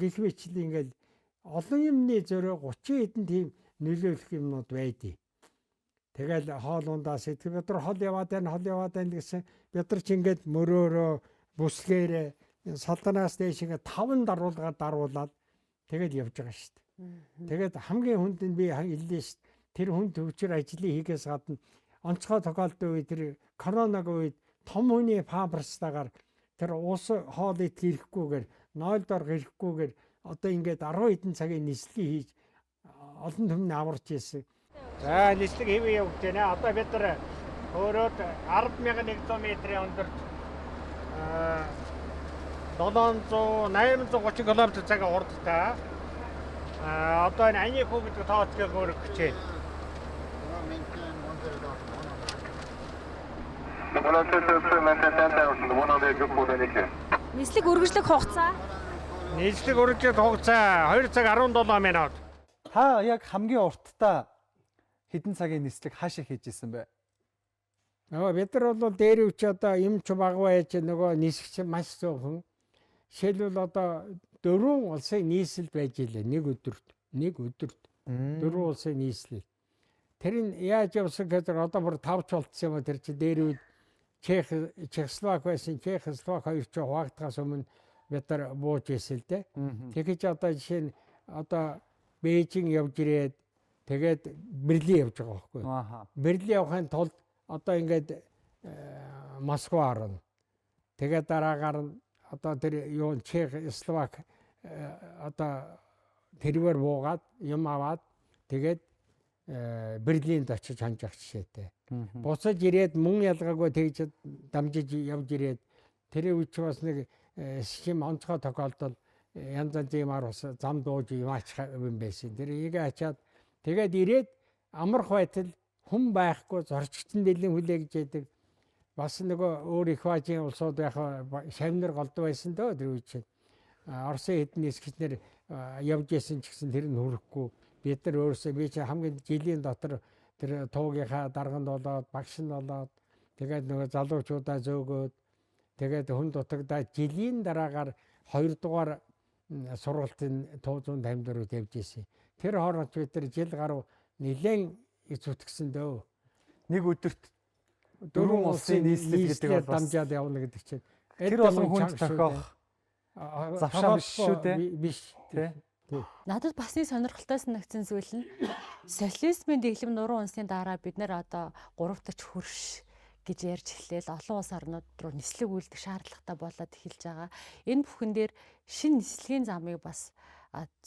гих мэтлээ ингээл олон юмны зөрөө 30 хэдэн тийм нөлөөлөх юмнууд байдیں۔ Тэгэл хоол ундаа сэтгэл бид нар хол яваад байна гэсэн бид нар ч ингээд мөрөөрөө бүсгээрээ салданаас дээш ингээд 5 даруулаад тэгэл явж байгаа шүү дээ. Тэгээд хамгийн хүнд нь би хэллээ шүү дээ. Тэр хүнд төвчөр ажлыг хийхээс гадна онцгой тохиолдсон үед тэр коронавигийн үед том хүний памперстагаар тэр уус хоол идэхгүйгээр 0 дор ирэхгүйгээр одоо ингээд 10 хэдэн цагийн нислэг хийж олон түмний аварч ийсэн. За нислэг хэвээ явж байна. Одоо бид нар өөрөөд 10,100 метрийн өндөрт 830 км цагийн хурдтай. Одоо энэ Аний хүү гэдэг тооцоог өөрөг хичээн. Нислэг үргэлжлэх хугацаа? Нислэг үргэлжлэх хугацаа 2 цаг 17 минут. Та яг хамгийн уртдаа хэдэн цагийн нислэг хаашаа хийж исэн бэ? Бид нар бол дээр үуч одоо юмч баг байж нөгөө нисгч маш зөөхөн. Жишээлбэл одоо 4 улсын нийслэл байж илээ нэг өдөрт. 4 улсын нийслэл. Тэр нь яаж явсан гэхээр одоо бүр 5 ч болцсон юм. Тэр чи дээр үед Чехословак байсан. Чехословак хоёр ч хуваагдахаас өмнө бид нар бууж ирсэн л дээ. Тэгэхээр одоо жишээ нь одоо Бээжин явж ирээд тэгээд Берлин явж байгаа байхгүй. Берлин явахын тулд одоо ингээд Москва орно. Тэгээд дараагаар нь одоо тэр юу Чехословак одоо тэрвэр буугаад юм аваад тэгээд Берлинд очиж ханжих жишээтэй. Буцаж ирээд мөн ялгаагүй тэгж дамжиж явж ирээд тэр үуч бас нэг шим онцгой тохиолдол янз янзын бас зам дууж яваач юм байсан. Тэр ийгээ ачаад тэгээд ирээд амарх байтал хүн байхгүй зорчигчдын дэлийн хүлээ гэж яддаг. Бас нөгөө өөр их баажийн улсууд яг шавнар голдуу байсан дөө тэр үуч. Оросын хэдэн нисгчнэр явж исэн ч гэсэн тэр нь хүрэхгүй. Бид нар өөрсдөө би чи хамгийн жилийн дотор тэр туугийнхаа дарганд болоод багш нь болоод тэгээд нөгөө залуучуудаа зөөгөөд тэгээд хүн дутагдаа жилийн дараагаар 2 дугаар сургалтын 154-д явж исэн. Тэр хооронд бид нар жил гаруй нэлээд зүтгэсэн дөө. Нэг өдөрт 4 улсын нийслэл гэдэг бол дамжаад явна гэдэг чинь. Тэр болон хүнд тохиох завшаа биш шүү дээ. Биш. Тэ. Надад бас нэг сонирхолтой санагдсан зүйл нь социализмын дэглэм нуруу унсны дараа бид нэр одоо 3 дахь хөрш гэж ярьж эхлээл олон улс орнууд руу нислэг үйлдэх шаардлагатай болоод эхэлж байгаа. Энэ бүхэн дээр шинэ нислэгийн замыг бас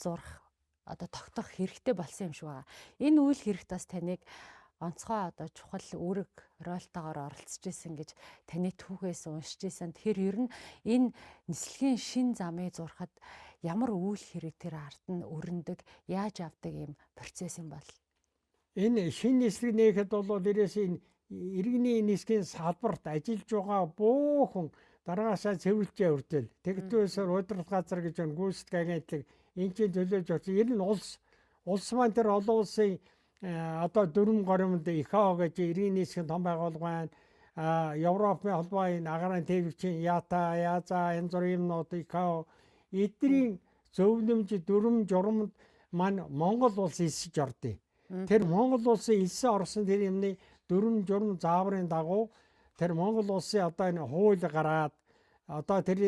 зурах одоо тогтоох хэрэгтэй болсон юм шиг байна. Энэ үйл хэрэгт бас таныг онцгой одоо чухал үүрэг рольтойгоор оролцож исэн гэж таны түүхээс уншиж исэн. Тэгэхээр ер нь энэ нислэгийн шин замыг зурхад ямар үйл хэрэг тэр ард нь өрнөдөг, яаж авдаг юм процесс юм бол. Энэ шин нислэг нээхэд бол дээрээс энэ иргэний нислэгийн салбарт ажиллаж байгаа буухан дараагаасаа цэвэрлжээ үрдэл. Тэгтүүсээр удирдах газар гэж байна, гүйцэтгэх агентлаг энэ чинь төлөөж очсон. Ер нь улс маань тэр олон улсын одоо дөрвөн горимд ИКАО гэж иргэний нислэгийн том байгууллага байна. Европын холбооны агаарын тээврийн ЯТА, ЯЗА, янз бүрийн юмнууд ИКАО эдний зөвлөмж дүрм журамд маань Монгол улс элсэж ордё. Тэр Монгол улсын элсэн орсон тэр юмны дүрм журам зааврын дагуу тэр Монгол улсын одоо энэ хууль гараад одоо тэр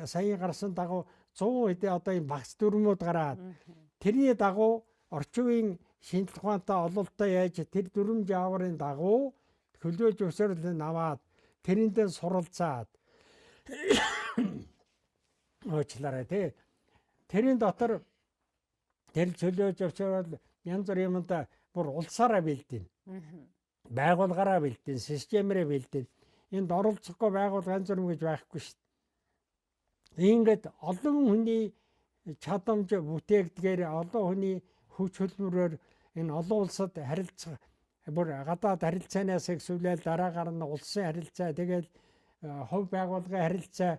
саяын гарсан дагуу 100 хэдийн одоо энэ багц дүрмүүд гараад тэрний дагуу орчин үеийн шинжлэх ухаантай ололттой яаж тэр дүрм зааврын дагуу хөлөөж өсөрлөн аваад тэрэндээ суралцаад уучлаарай тий. Тэрийн дотор тэр чөлөөж өсөөрөл янз бүрийн юмд бүр улсаараа бэлдэн. Байгууллагаараа бэлдэн, системээрээ бэлдэн. Энд оролцохгүй байгууллага янз бүр гэж байхгүй шүү дээ. Ингээд олон хүний чадамж бүтээгдэхээр олон хүний хүч хөлбөрөөр энэ олон улсад харилцах бүр гадаад харилцаанаас эхлүүлээд дараагаар нь улсын харилцаа тэгэл хувь байгууллагын харилцаа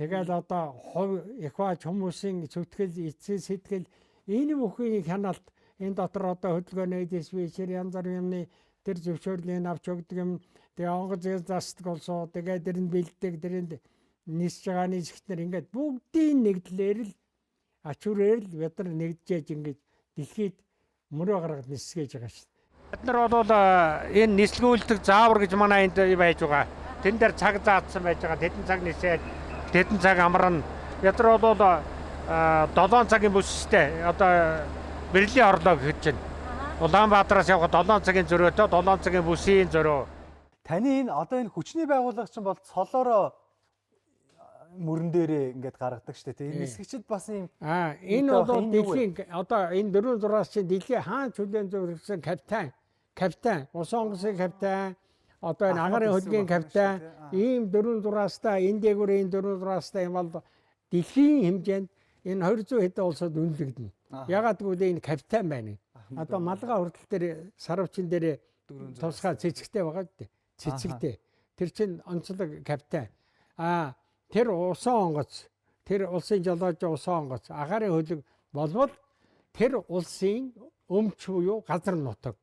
тэгэл одоо хувь их бач хүмүүсийн зүтгэл эцэг сэтгэл энэ бүхний хяналт энэ дотор одоо хөдөлгөөний диспетчер янз бүрийн юмны тэр зөвшөөрлийг авч өгдөг юм тэгээ онгоц застдаг болсоо тэгээ тэр нь бэлддэг тэрэнд нисж байгаа нисгчнэр ингээд бүгдийн нэгдлэр л ачуурээр л бид нар нэгдэж ингээд дэлхийд мөрөө гаргаж нисгэж байгаа шүү. Бид нар бол энэ нислэгүүлдэг заавар гэж манай энд байж байгаа. Тэн дээр цаг заасан байж байгаа. Тэдэн цаг нисээд тэдэн цаг амарна. Бид нар бол 7 цагийн бүстэй одоо Берлин орлоо гэж байна. Улаанбаатараас явхад 7 цагийн зөрөөтэй 7 цагийн бүсийн зөрөө. Таны энэ одоо энэ хүчний байгууллага чинь бол цолоороо мөрөн дээрээ ингээд гаргадаг шүү дээ. Энэ нисгчд бас юм. Энэ бол дэлхийн одоо энэ 4-6-аас чинь дэлхийн хаан чөлөөнд зөвлөсөн капитан, усан онгоцын капитан, одоо энэ агаарын хөдөлгөөний капитан, ийм 4-6-аас та энэ дээгүүрийн 4-6-аас та юм бол дэлхийн хэмжээнд энэ 200 хэдэн улсад үнэлэгдэнэ. Ягаад гэвэл энэ капитан байна. Одоо малгай хүртэл дээр сарвчин дээр тусгай цэцэгтэй байгаа дээ. Цэцэгтэй. Тэр чинь онцлог капитан. Тэр усан онгоц, тэр улсын жолооч усан онгоц, агаарын хөлөг болвол тэр улсын өмч буюу газар нутаг.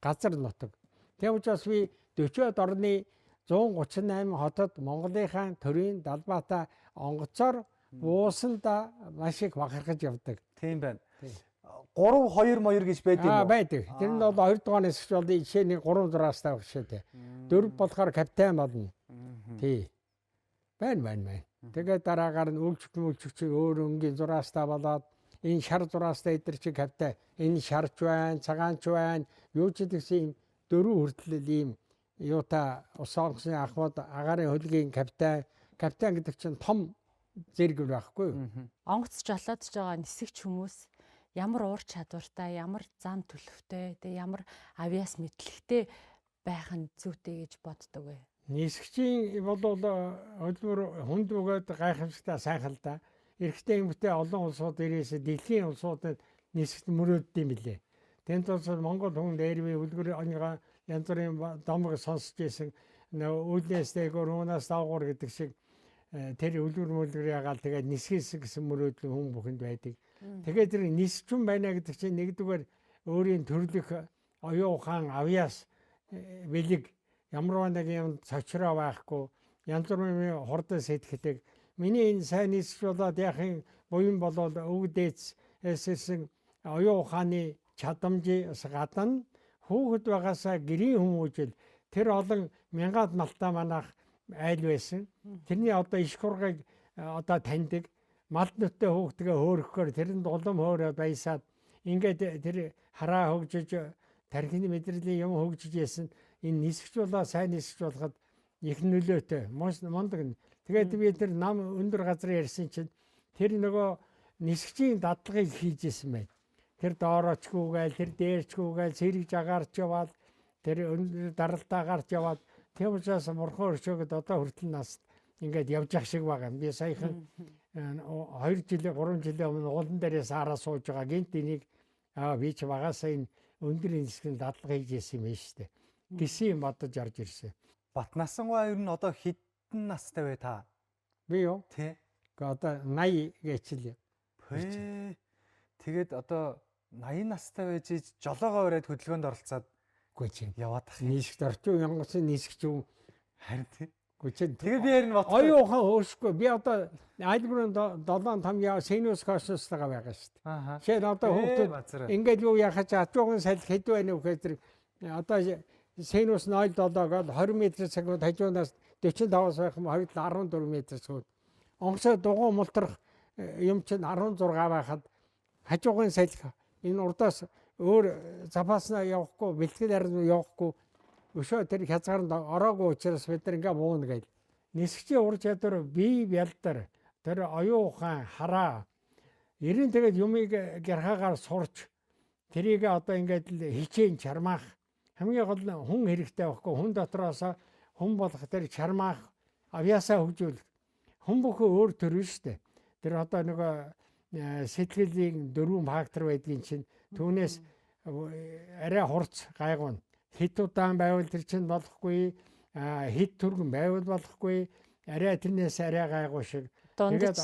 Тэгм учраас би 40-од орны 138 хотод Монголынхаа төрийн далбаатай онгоцоор буусанда маш их бахархаж явдаг. Тийм байна. 3-2 гэж байдаг юм уу? Байдаг. Тэр нь бол 2 дугаар нисгч бол жишээ нь 3-6-аас тавих шээ. 4 болохоор капитан болно. Тий. Байна. Тэгээд дараагаар нь үйлчлэгч өөр өнгийн 6-аас та болоод энэ шар 6-аас та эдэр чи капитан. Энэ шарч байна, цагаанч байна. Юу ч гэсэн 4 хүртэл ийм юута усан онгоцны ахмад агаарын хөлгийн капитан гэдэг чинь том зэрэг байхгүй юу? Онгоц жолоодж байгаа нисгч хүмүүс ямар уур чадвартай, ямар зам төлөвтэй, тэгээ ямар авиас мэдлэгтэй байх нь зүйтэй гэж боддог вэ? Нисгчийн бол хөдөлмөр хүнд бөгөөд гайхамшигтай сайхан л да. Эрэгтэй эмэгтэй олон улсууд ирээс дэлхийн улсуудад нисгт мөрөөддөг юм билээ. Тэнд бол Монгол хүн дээрвээ үлгэр оныга янз бүрийн домог сонсч байсан. Үүлнээс дээгүүр уунаас даагуур гэдэг шиг тэр үлгэр мүлгэр ягаал тэгээд нисгээс гэсэн мөрөөдөл хүн бүхэнд байдаг. Тэгээд тэр нисчүн байна гэдэг чинь нэгдүгээр өөрийн төрлөх оюун ухаан авьяас бэлэг ямар нэг юм цочроо байхгүй янз бүрийн хурдан сэтгэдэг. Миний энэ сайн нисч болоод яахын буян болоод өвгдээц эсэсэн оюун ухааны чадамжаас гадна хүүхэд байгаасаа гэрийн хүмүүжил тэр олон мянгад малтаа манайх айл байсан. Тэрний одоо иш хургыг одоо таньдаг. Мал нуттай хүүхдгээ хөөрөхөөр тэрэнд улам хөөрөө баясаад ингээд тэр хараа хөгжиж тархины мэдрэлийн юм хөгжиж яасан энэ нисгч болоо сайн нисгч болоход их нөлөөтэй мундаг. Тэгээд би тэр нам өндөр газар ярьсан чинь тэр нөгөө нисгчийн дадлагыг хийж исэн байна. Тэр доороочгүйгээл тэр дээрчгүйгээл сэргэж агаарч яваад тэр даралтаа гарч яваад тийм учраас морхон өршөөгд одоо хүртэл нас ингээд явж ах шиг байгаа. Би саяхан 2 жилээ 3 жилийн өмнө уулан дээрээс хараа сууж байгаа. Гинт энийг би ч багасаа энэ өндөр нисгэн дадлага хийж ирсэн юм шүү дээ. Гисэн юм бодож орж ирсэн. Батнасангуй ер нь одоо хэдэн настай вэ та? Би юу? Тий. Одоо 80 гэчил. Тэгээд одоо 80 настай байж жолоогоо өрөөд хөдөлгөөнд оролцоод гүчин яваад ах. нисгч орчин янгасан нисгч юм. Харин тий. Гүчин. Тэгээд би харин бодсон. Оюун ухаан өөрсгөө би одоо айлбарын 7-5 яа синус косостойгоо байгаа шүү дээ. Ааха. Жишээ нь одоо хүүхдүүд ингээд юу яхаж ачуугын салхи хэд байна вэ гэхээр одоо синус 0.7-г 20 м/сек хажуунаас 45-аас байх юм 14 м/сек. Онгоцоо дугуй мултрах юм чинь 16 байхад хажуугын салхи энэ урдаас өөр запаснаа явахгүй бэлтгэл ард явахгүй өшөө тэр хязгаарланд ороогүй учраас бид нар ингээ бууна гэл. Нисгчийн ур чадвар бие бялдар тэр оюун ухаан хараа ерэн тэгээд юмыг гэрхаагаар сурч тэрийг одоо ингээд хичээн чармаах хамгийн гол нь хүн хэрэгтэй байхгүй хүн дотроос хүн болох тэр чармаах авьяасаа хөгжүүл хүн бүхэн өөр төр нь шүү дээ. Тэр одоо нөгөө сэтгэлийн 4 фактор байдгийн чинь түүнээс арай хурц гайгуун хит удаан байвал тэр чинь болохгүй хит түргэн байвал болохгүй арай тэрнээс арай гайгүй шиг тэгээд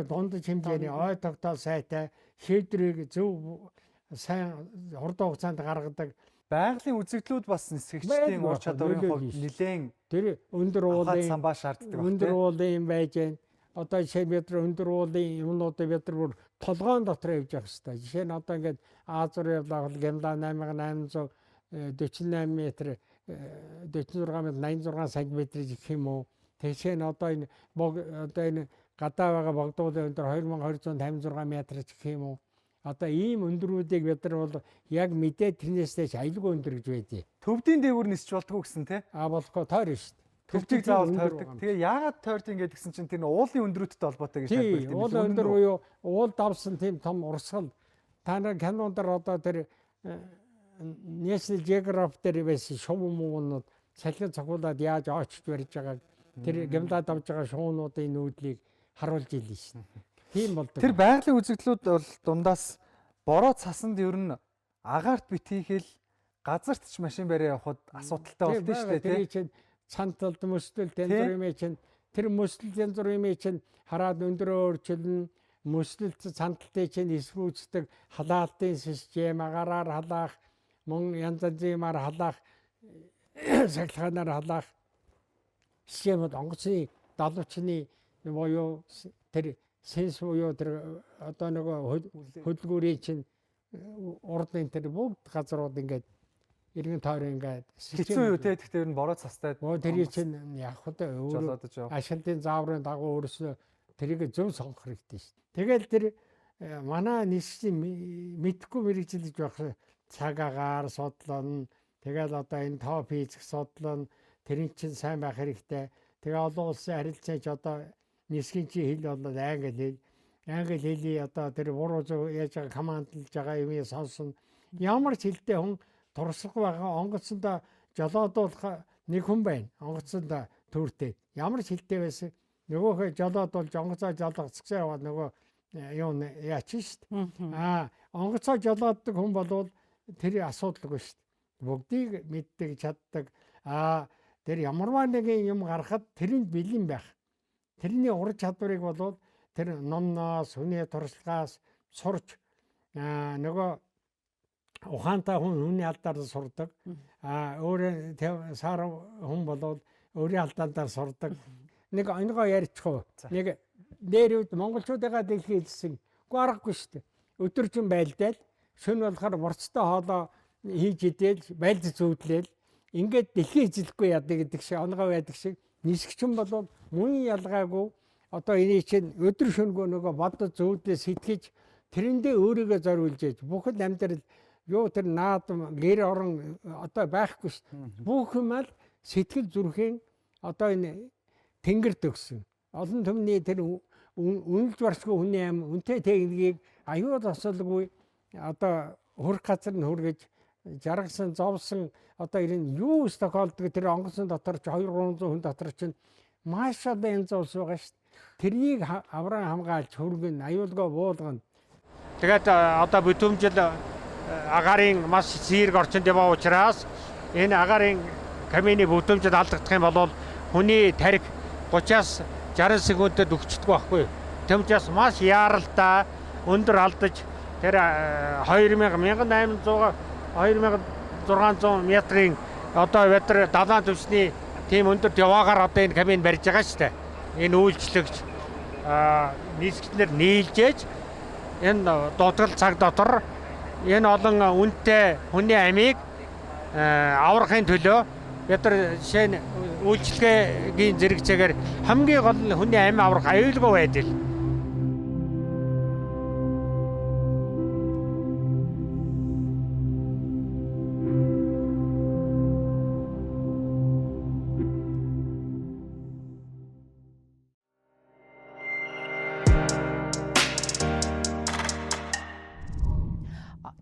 дундаж хэмжээний ой тогтоол сайтай шийдвэрийг зөв сайн хурдан хугацаанд гаргадаг байгалийн үзэгдлүүд бас нисгчдийн ур чадварын хувьд нэлээд тэр өндөр уулын самбаа шаарддаг. Өндөр уулын юм байж гэн одоо жишээ бид нар өндөр уулын юмнуудыг бид нар бүр толгоон дотор явж явах хэрэгтэй. Жишээ нь одоо ингээд Азур явлаа гэмла 8848 м 46 см гэх юм уу. Тэгшээ нь одоо энэ гадаа байгаа богдуулын өндөр 2256 м гэх юм уу. Одоо ийм өндрүүдийг бид нар бол яг мэдээд тэрнээсээ аюулгүй өндөр гэж байдیں۔ Төвдийн дээгүүр нисч болдгоо гэсэн тий. Болохгүй тойрно шүү дээ. Төвдийг заавал тойрдог. Тэгээ яагаад тойрдог ингээд гэсэн чинь тэр уулын өндөрүүдтэй холбоотой гэж хэлбэртэй. Тийм, уулын өндөр буюу уул давсан тийм том урсгал. Та нар кинондор одоо тэр National Geographic дээр байсан шувуу муунууд салхин цогцолоод яаж очиж барьж байгааг тэр гямлаад авж байгаа шуунуудын нүүдлийг харуулж ийлээ шин. Тийм болдог. Тэр байгалийн үзэгдлүүд бол дундаас бороо цасанд ер нь агаарт битгийхэл газарт ч машин бариа явахад асуудалтай болдсон шүү дээ тий. Тэр чинь цанталд мөсдөл янз бүр юм чинь тэр мөсдөл янз бүр юм чинь хараад өндөрөө өөрчилнө. Мөсдөлт цанталтай чинь эсвүүцдэг халаалтын систем агаараар халаах мөн янз янзымаар халаах сахилгаанаар халаах системд онгоцны далуучны буюу тэр сенс буюу тэр одоо нөгөө хөдөлгүүрийн чинь урдын тэр бүгд газрууд ингээд иргэн тойрон ингээд хэцүү юу те гэхдээ ер нь бороо цастай тэр чинь яг хөдөө өөр ашиглалтын зааврын дагуу өөрөөсөө тэрийг зөв сонгох хэрэгтэй шүү дээ. Тэгэл тэр манай нисчийн мэдхгүй мэрэгжилж байх цаг агаар судлана. Тэгэл одоо энэ тоо физик судлана. Тэрийн чинь сайн байх хэрэгтэй. Тэгээ олон улсын харилцаач одоо нисгийн чи хэл болоод англи хэл. Англи хэлийг одоо тэр буруу зөв яаж байгаа командлж байгаа юм сонсон. Ямар ч хэлтэй хүн туршлага байгаа онгоцсондоо жолоодуулах нэг хүн байна. Онгоцсондоо төртэй. Ямар ч хэлтэй байсан. Нөгөөхөө жолоодуулж онгоцоо жолоогцгсаа яваад нөгөө юу яач шүү дээ. Онгоцоо жолооддаг хүн болвол тэр асуудалгүй шүү дээ. Бүгдийг мэддэг чаддаг. Тэр ямарваа нэгэн юм гарахад тэрэнд бэлэн байх. тэрний ур чадварыг болоод тэр номноос, хүний туршлагаас сурч нөгөө ухаантай хүний алдаар сурдаг. Өөрөө сар хүн болоод өөрийн алдаандаа сурдаг. Нэг энэго ярьчихв. Нэг нэрүүд монголчуудаа дэлхийдсэн. Аргагүй шүү дээ. Өдөржин байлдаал шөнө болохоор морцтой хоолоо хийж идэл байлд зүүдлээл ингээд дэлхий эзлэхгүй яадаг гэдэг шиг онгоо байдаг шиг нисгчэн болоод мөн ялгаагүй одоо энийг чинь өдөр шөнөгөө нөгөө бодож зүүдлээ сэтгэж тэрэндээ өөрийгөө зориулж ээж бүхэл амьдрал юу тэр наадам гэр орон одоо байхгүй шүү. Бүх юм ал сэтгэл зүрхийн одоо энэ тэнгэрд өгсөн. Олон түмний тэр үнэлж барсгүй хүний ам үнтэй техникийг аюул осолгүй одоо хөрх газар нь хүргэж жаргасан зовсон одоо ирэн юу тохиолддог тэр онгоцон дотор ч 200-300 хүн дотор чинь маш одоо янз ус байгаа шүү. Тэрнийг авран хамгаалж хөргөн аюулгүй буулгана. Тэгээд одоо бүтээмжил агарын маш зэрэг орчинд яваа учраас энэ агарын камины бүтээмжил алдагдах юм бол хүний тарих 30-аас 60 секундэд өгчдөг байхгүй. Тэмчээс маш яаралтай өндөр алдаж тэр 2600 метрын одоо ветер далайн түвшний тийм өндөрт яваагаар одоо энэ камин барьж байгаа шүү дээ. Энэ үйлчлэгч нийслэлээр нийлжээж энэ дутгал цаг дотор энэ олон үнэтэй хүний амийг аврахын төлөө ветер жишээ нь үйлчлэгийн зэрэгцээгээр хамгийн гол нь хүний амь аврах аюулгүй байдал.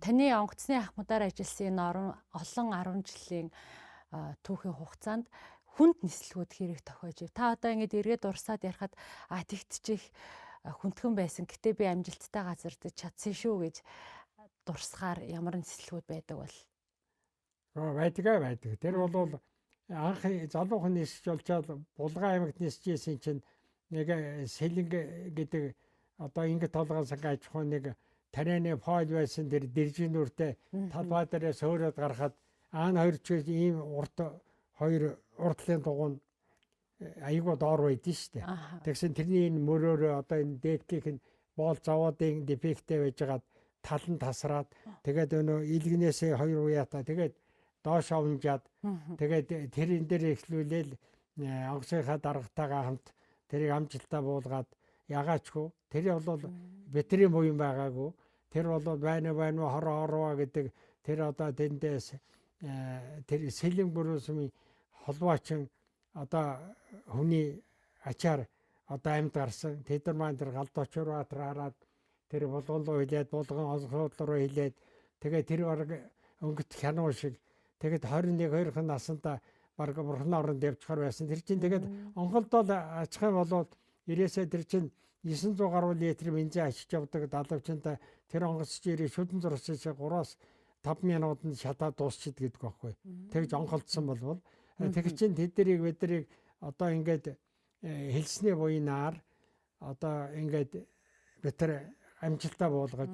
Таны онгоцны ахмадаар ажилласан энэ олон 10 жилийн түүхийн хугацаанд хүнд нислэгүүд хэрэг тохиож ив. Та одоо ингэж эргээд урсаад ярихад тэгтчих хүндхэн байсан. Гэтэ би амжилттай газардаж чадсан шүү гэж дурсахаар ямар нислэгүүд байдаг бол. Байдаг. Тэр бол анх залуухан нисэж болчоод Булган аймагт нисэжсэн чинь нэг сэлэнг гэдэг одоо ингээд толгоос аж ахуй нэг тарианы файл байсан тэр дэржинүүртэй талбай дээрээс өөрөд гарахад аана хоёр ч ийм хоёр урдлын дугуйн аягүй доор байдсан шүү дээ. Тэгсэн тэрний энэ мөрөөрөө одоо энэ дээдгийнх нь боол заводын дефекттэй байжгаад тал нь тасраад тэгээд өнөө илгнээсээ хоёр уяатаа тэгээд доош овнжаад тэгээд тэрэн дээр эхлүүлээл онгоцынхаа даргатайгаа хамт тэрийг амжилтаа буулгаад ягаачгүй тэр бол бэтрийн буян байгаагүй тэр бол байна хороо гэдэг тэр одоо тэндээс тэр сэлэн бүрөөсмийн холбоочин одоо хүний ачаар одоо амьд гарсан тэд нар маань тэр галдуучруу хараад тэр булган руу хилээд булган олгоод руу хилээд тэгээд тэр баг өнгөт хянуу шиг тэгээд 21-2 наснда баг бурхны оронд явчихар байсан тэр чинь тэгээд онголдол ачих юм болоод ирээсээ тэр чинь 900 гаруй литр бензин ашиж явдаг далавчтай тэр онгоц чинь шүдэн зурсаж 3-5 минутанд шатаад дуусчихэд гэдэг байхгүй. Тэгж онголдсон болвол тэг чин тэднийг биднийг одоо ингээд хэлсний буйнаар одоо ингээд битэр амжилтаа буулгаж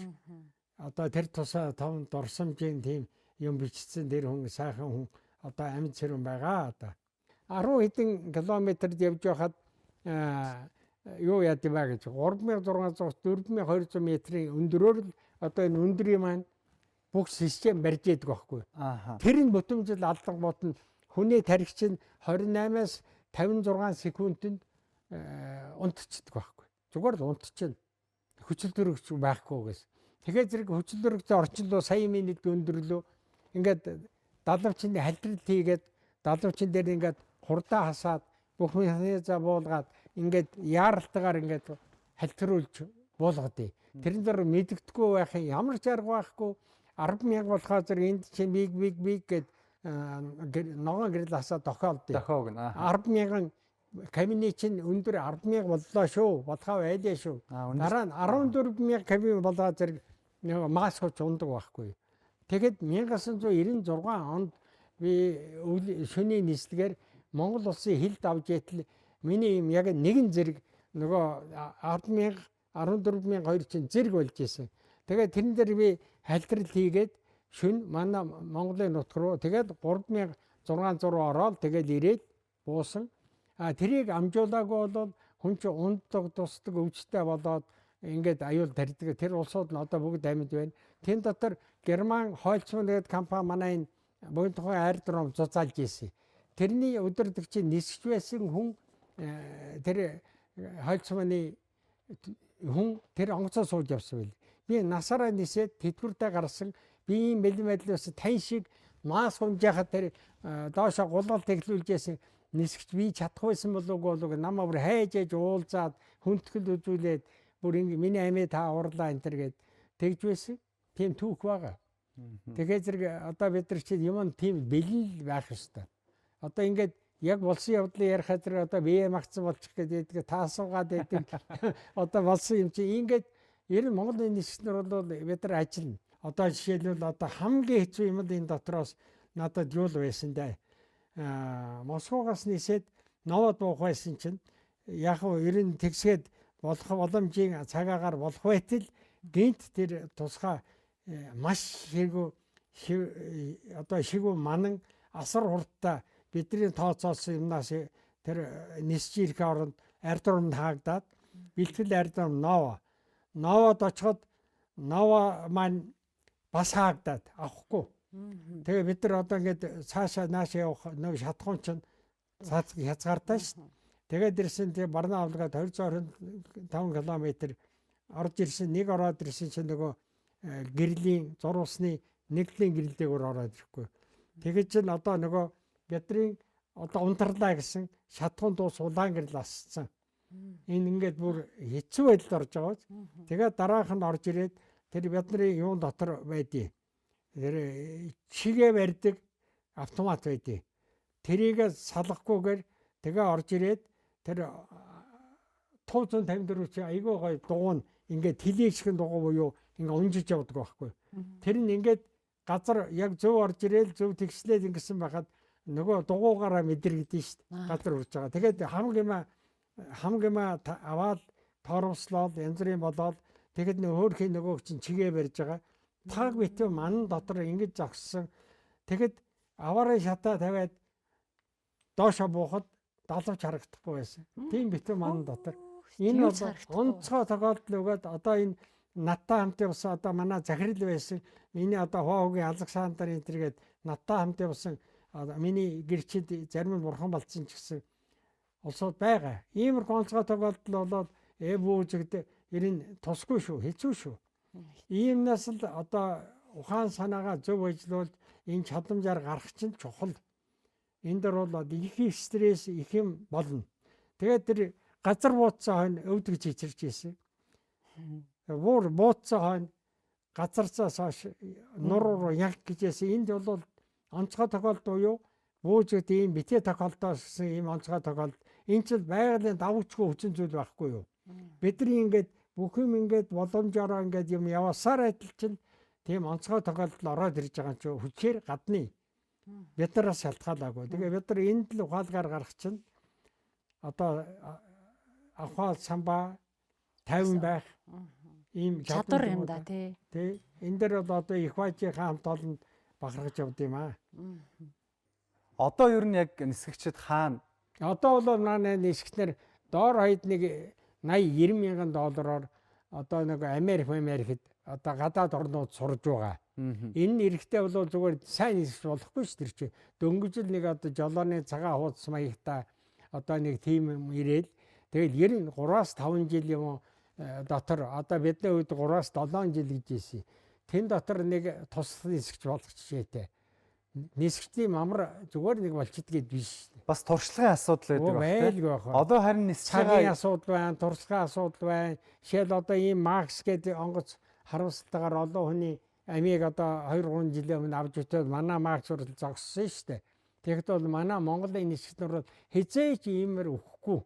одоо тэр тусаа том дурсамжийн тийм юм бичсэн тэр хүн сайхан хүн одоо амьд цэрэн байгаа одоо 10 хэдэн километрд явж байхад юу яд юм бэ гэж 3600-4200 метрийн өндрөөр л одоо энэ өндрийн маань бүх систем барьж яддаг байхгүй. Тэр нь бүтэмжил алдан бот нь хүний тарих чинь 28-аас 56 секундэд унтчихдаг байхгүй. Зүгээр л унтчихна. Хүчил төрөгч байхгүйгээс. Тэгэхээр зэрэг хүчил төрөгчийн орчиндөө сая минут өндөрлөө ингээд далавчны халтралт хийгээд далавчин дээр ингээд хурдаа хасаад бүх механизм буулгаад ингээд яаралтайгаар ингээд халтруулж буулгадээ. Тэрэн дээр мэддэггүй байхын ямар ч арга байхгүй 10,000 болохоо зэрэг энд чинь биг гэд ногоон гэрэл хасаа тохиолдё. 10,000 камины чинь өндөр 10,000 боллоо шүү. Болохоо байлаа шүү. Дараа нь 14,000 камин болоо зэрэг маск ч ундаг байхгүй. Тэгэхэд 1996 онд би шөнийн нислэгээр Монгол улсын хилд авж ятал миний юм яг нэгэн зэрэг нөгөө 10,000 14,200 чинь зэрэг болж исэн. Тэгээд тэрэн дээр би халтрал хийгээд шүн манай Монголын нутг руу тэгээд 3,600 ороод тэгээд ирээд буусан. Тэрийг амжуулаагүй бол хүн чинь унтдаг, тусдаг, өвчтэй болоод ингээд аюул тарьдаг. Тэр улсууд нь одоо бүгд амьд байна. Тэн дотор Герман Хольцман гэдэг компани манай энэ Богинохон аэродром зузаалж ирсэн. Тэрний удирдагчийн нисгч байсан хүн тэр Хольцманы хүн тэр онгоцоо сууж явсан байл. Би насаараа нисээд тэтгэвртэй гарсан. Би ийм мэлмэдлээс тань шиг мас хумжаахад тэр доошо гулгалт эхлүүлж яасан нисгч би чадах байсан болов уу намаа бүр хайж уулзаад хүндэтгэл үзүүлээд бүр ингэ миний амиа та урлаа энэ төр гээд тэгж байсан. Тийм түүх байгаа. Тэгэхээр зэрэг одоо бид нар чинь юм тийм бэлэн байх ёстой. Одоо ингээд яг болсон явдлыг ярихад зэрэг одоо бие магцсан болчих гэдэг таасуугаад байдаг. Одоо болсон юм чинь ингээд ер нь Монголын нисгчнэр бол бид нар ажиллана. Одоо жишээлбэл одоо хамгийн хэцүү юм энэ дотроос надад юу л байсан дээ. Москвагаас нисээд Новод буух байсан чинь яг нь ер нь тэгсгээд болох боломжийн цагаагаар болох байтал гинт тэр тусгай маш хэрэг одоо шигүү манан асар хурдтай бидний тооцоолсон юмнаас тэр нисж ирэх оронд аэродром хаагдаад бэлтгэл аэродром Новод очиход Нова маань бас хаагдаад авахгүй. Тэгээ бид нар одоо ингээд цаашаа наашаа явах нэг шатхуун чинь хязгаартай шүү дээ. Тэгээд ирсэн тэгээ Барна авлагад 225 км орж ирсэн нэг ороод ирсэн чинь нөгөө гэрлийн зурвасны нэгдлийн гэрэлтэйгээр ороод ирэхгүй. Тэгээд чинь одоо нөгөө бидний одоо унтарлаа гэсэн шатхуун дуус улаан гэрэл асцсан. Энэ ингээд бүр хэцүү байдалд орж байгааз. Тэгээд дараах нь орж ирээд тэр бидний юун дотор байдیں۔ Тэр чигээ барьдаг автомат байдیں۔ Тэрийг салахгүйгээр тэгээ орж ирээд тэр 154 чи айгүй гой дугуун ингээд тэлээгшхэн дугуй буюу ингээ унжиж явдаг байхгүй. Тэр нь ингээд газар яг зөв орж ирээл зөв тэгслээд ингэсэн байхад нөгөө дугуугаараа мэдэрэгдэн шүү дээ. Газар урж байгаа. Тэгээд хамгийн аваад тоормслоод янз бүрийн болоод тэгэд хөөрхийн нөгөө чинь чигээ барьж байгаа. Таг битүү ман дотор ингэж зогссон. Тэгэд аваараа шатаа тавиад доошо буухад далавч харагдахгүй байсан. Тийм битүү ман дотор. Энэ бол онцгой тохиолдол өгөөд одоо энэ надтай хамт явсан одоо манай захирал байсан. Миний одоо хоогийн алзаг саантар энэ төргээд надтай хамт явсан миний гэрчид зарим нь бурхан болцсон ч гэсэн улсууд байгаа. Иймэрхүү онцгой тохиолдол болоод бүүжигд ерэн тусгүй шүү, хэцүү шүү. Иймнээс л одоо ухаан санаагаа зөв ажиллуулж энэ чадамжаар гарах чинь чухал. Энд дөр бол их стресс их юм болно. Тэгээд тэр газар бууцсан хойно өвдөж чичирч ийсэн. Буур бууцсан хойно газарцаас хойш нуруу яг гэжсэн. Энд бол онцгой тохиолдол юу? Бүүжгэд ийм битээ тохиолдоос гэсэн ийм онцгой тохиолдол. Энэ ч байгалийн давчгүй хүчин зүйл байхгүй юу? Бидний ингээд бүх юм ингээд боломжоор ингээд юм яваасаар адил чинь тийм онцгой тохиолдол ороод ирж байгаа ч хүчээр гадны бид нараас шалтгаалаагүй. Тэгээ бид нар энд л ухаалгаар гарах чинь одоо авхаа самбаа 50 байх ийм чадвар юм да тий. Энэ дээр бол одоо их бажийн хамт олонд бахархаж явд юм аа. Одоо ер нь яг нисгэгчд хаана? Одоо бол манай нисгчнэр доор хойд нэг 80-90 мянган доллараар одоо нэг Америкт одоо гадаад орнууд сурж байгаа. Энэ нь эрэхтэй бол зүгээр сайн нисгч болохгүй шүү дээ чи. Дөнгөжл нэг одоо жолооны цагаан хуудас маягта одоо нэг тим ирээл тэгэл ер нь 3-5 жил юм дотор одоо бидний үед 3-7 жил гэж ийсэн. Тэн дотор нэг тус нисгч болох жишээтэй. Нисгчдийн амар зүгээр нэг болчихдгээд биш. Бас туршлагын асуудал байдаг байх. Одоо харин нисгч цагийн асуудал байна, туршлагын асуудал байна. Жишээл одоо ийм Макс гэдэг онгоц харамсалтайгаар олон хүний амийг одоо 2-3 жилийн өмнө авч өтөөд манай Макс урал зогссон шүү дээ. Тэгэхдээ бол манай Монголын нисгчнэр бол хизээч иймэр өгөхгүй.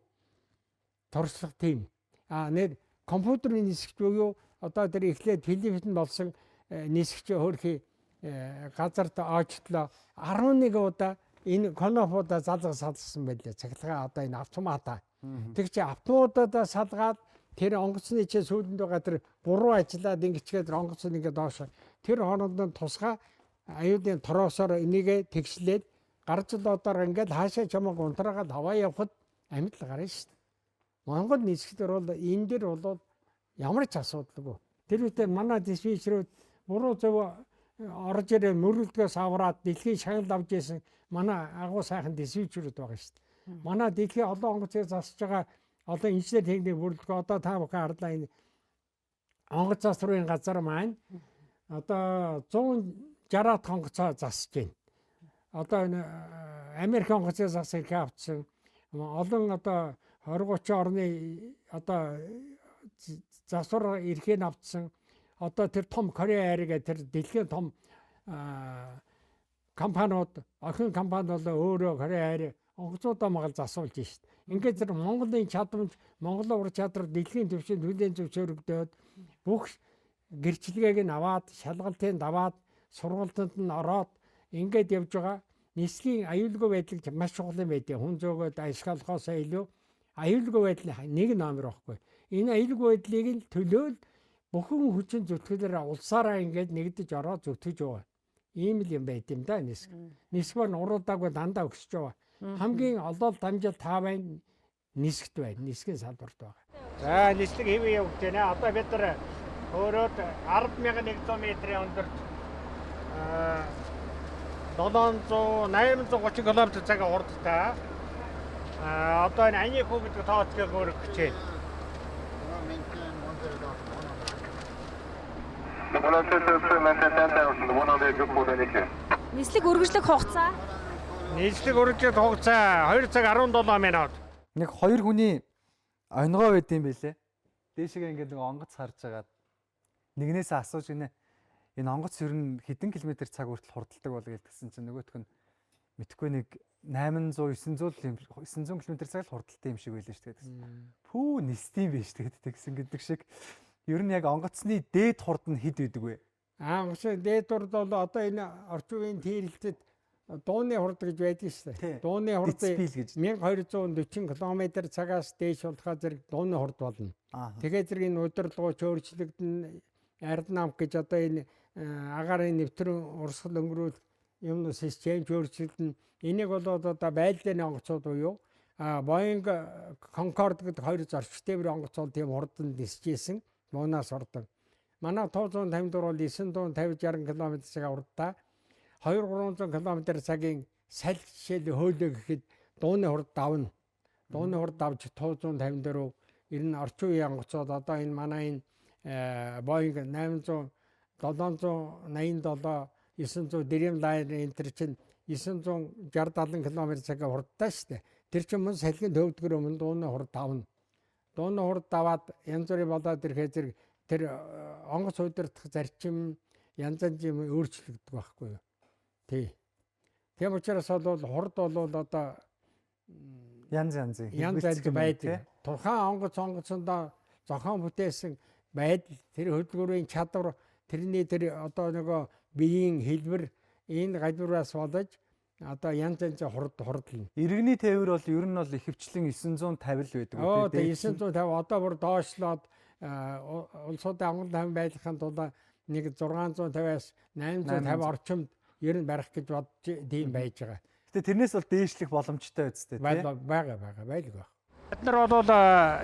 Туршлага тийм. Нэр компьютерийн нисгч буюу одоо тэр эхлээд Филиппинд болсон нисгч хөрхий газарт очтлоо 11 удаа энэ конофуда залгаж салсан байлээ. Цахилгаан одоо энэ автомата Тэг чи автомуудаа салгаад тэр онгоцны чи сүүлд байгаа тэр буруу ажиллаад ингэчгээд онгоц нь ингээ доош. Тэр хооронд тусгай аюулын тороосоор энийгээ тэгшлээд гарч лодоор ингээд хаашаа чамаг унтраагаад аваа явхад амьд л гарна шүү дээ. Монгол нисгчдэр бол энэ дэр бол ямар ч асуудалгүй. Тэр үедээ манай диспетчерүүд буруу зөв орж ирээ мөрөлдгөөс аваад дэлхийн шагнал авч ийсэн манай агуу сайхан диспетчерүүд байгаа шүү дээ. Манай дэлхийн олон онгоцыг засаж байгаа олон инженер техник бүрэлдэхүүн одоо та бүхэн харлаа энэ онгоц засрын газар маань одоо 160-аад онгоцоо засаж байна. Одоо энэ Америк онгоцыг засах хэрэг авцсан олон одоо 20-30 орны одоо засвар эрхийг авцсан. Одоо тэр том Кореа айрыг тэр дэлхийн том компаниуд охин компани бол өөрөө Кореа айр онгоцуудаа магал засуулж шít. Ингээд тэр Монголын чадамж, Монголын ур чадвар дэлхийн түвшинд хүлээн зөвшөөрөгдөөд бүх гэрчлэгийг нь аваад, шалгалтыг аваад, сургалтанд нь ороод ингээд явж байгаа. Нисгийн аюулгүй байдлыг маш чухал юм байдیں۔ Хүн зөөгөөд ашиглахоос илүү аюулгүй байдал нэг номер байхгүй. Энэ аюулгүй байдлыг л төлөөл бүхэн хүчин зүтгэлээр улсаараа ингээд нэгдэж ороод зүтгэж байгаа. Ийм л юм байт юм да нисг. Нисгээр нуруудаагүй дандаа өсөж байгаа. Хамгийн олоол дамжил 5 байна нисгт байна. Нисгийн салбарт байгаа. За нислэг хэвээ явж байна. Одоо бид нар өөрөд 10,100 метрийн өндөрт 830 км цагийн хурдтай. Одоо энэ Аний хүү гэдэг тооцоог өөрөг хичээн. Нислэг үргэлжлэх хугацаа? Нислэг үргэлжлэх хугацаа 2 цаг 17 минут. Нэг хоёр хүний онгоо байд юм бэлээ. Дээшгээ ингээд нэг онгоц харж агаад нэгнээсээ асууж гинэ. Энэ онгоц ер нь хэдэн километр цаг хүртэл хурдладаг бол гэсэн чинь нөгөөх нь мэдхгүй нэг 800 900 км цаг л хурдтай юм шиг байлаа шүү дээ. Пүү нисдэм биш тэгсэн гэдэг шиг. Ер нь яг онгоцны дээд хурд нь хэд байдаг вэ? Онгоцны дээд хурд бол одоо энэ орчин үеийн тээрэлтэд дууны хурд гэж байдаг шүү дээ. Дууны хурд 1240 км/цагаас дээш болохоо зэрэг дууны хурд болно. Тэгээд зэрэг энэ удирдлагууд өөрчлөгдөн аэродинамик гэж одоо энэ агарын нэвтрэн урсгал өнгөрүүл юм систем өөрчлөлтөн энийг бол одоо байлдааны онгоцууд буюу Boeing Concorde гэдэг хоёр зорчтой тээврийн онгоцууд тийм хурданд нисжсэн муунаас хурдан. Манай 154 бол 950-60 км/цаг хурдтай 200-300 км/цагийн салхи жишээл хөөлөө гэхэд дууны хурд давна. Дууны хурд давж 154 ер нь орчин үеийн онгоцууд одоо энэ манай энэ Boeing 800 787 900 Dreamliner энэ төр чинь 960-70 км/цаг хурдтай шүү дээ. Тэр чинь мөн салхинд төвдгөр өмнө дууны хурд давна. Дууны хурд даваад янз бүрийн болоод ирэхэд зэрэг тэр онгоц удирдах зарчим янз янзын өөрчлөгддөг байхгүй юу. Тийм учраас бол хурд бол одоо янз байдаг. Тухайн онгоцондоо зохион бүтээсэн байдал тэр хөдөлгүүрийн чадвар тэрний тэр одоо нөгөө биеийн хэлбэр энэ гадуураас болож одоо янз янзын хурдлна. Иргэний тээвэр бол ер нь бол ихэвчлэн 950 л байдаг үү? Тэгээ 950 одоо бүр доошлоод улсуудын амгалан байдлахын тулд нэг 650-аас 850 орчимд ер нь барих гэж бодож тийм байж байгаа. Гэтэ тэрнээс бол дээшлэх боломжтой үстэй тийм байгаа байлг баг. Бид нар бол